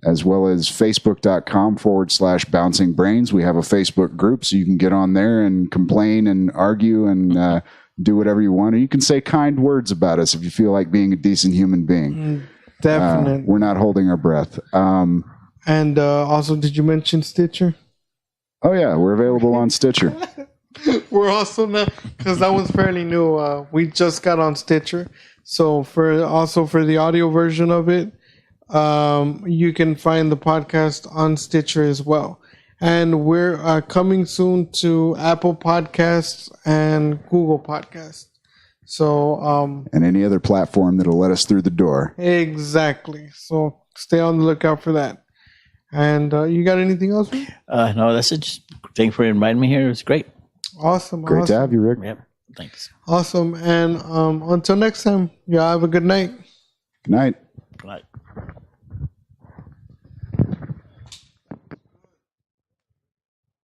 as well as facebook.com/Bouncing Brains. We have a Facebook group, so you can get on there and complain and argue and do whatever you want. Or you can say kind words about us if you feel like being a decent human being. Definitely. We're not holding our breath. And also, did you mention Stitcher? Oh, yeah. We're available on Stitcher. We're also not, because that one's fairly new. We just got on Stitcher. So for the audio version of it, you can find the podcast on Stitcher as well. And we're coming soon to Apple Podcasts and Google Podcasts. So, and any other platform that'll let us through the door. Exactly. So stay on the lookout for that. And you got anything else? No, that's it. Just thanks for inviting me here. It was great. Awesome. Great to have you, Rick. Yep. Thanks. Awesome. And until next time, y'all have a good night. Good night. Good night.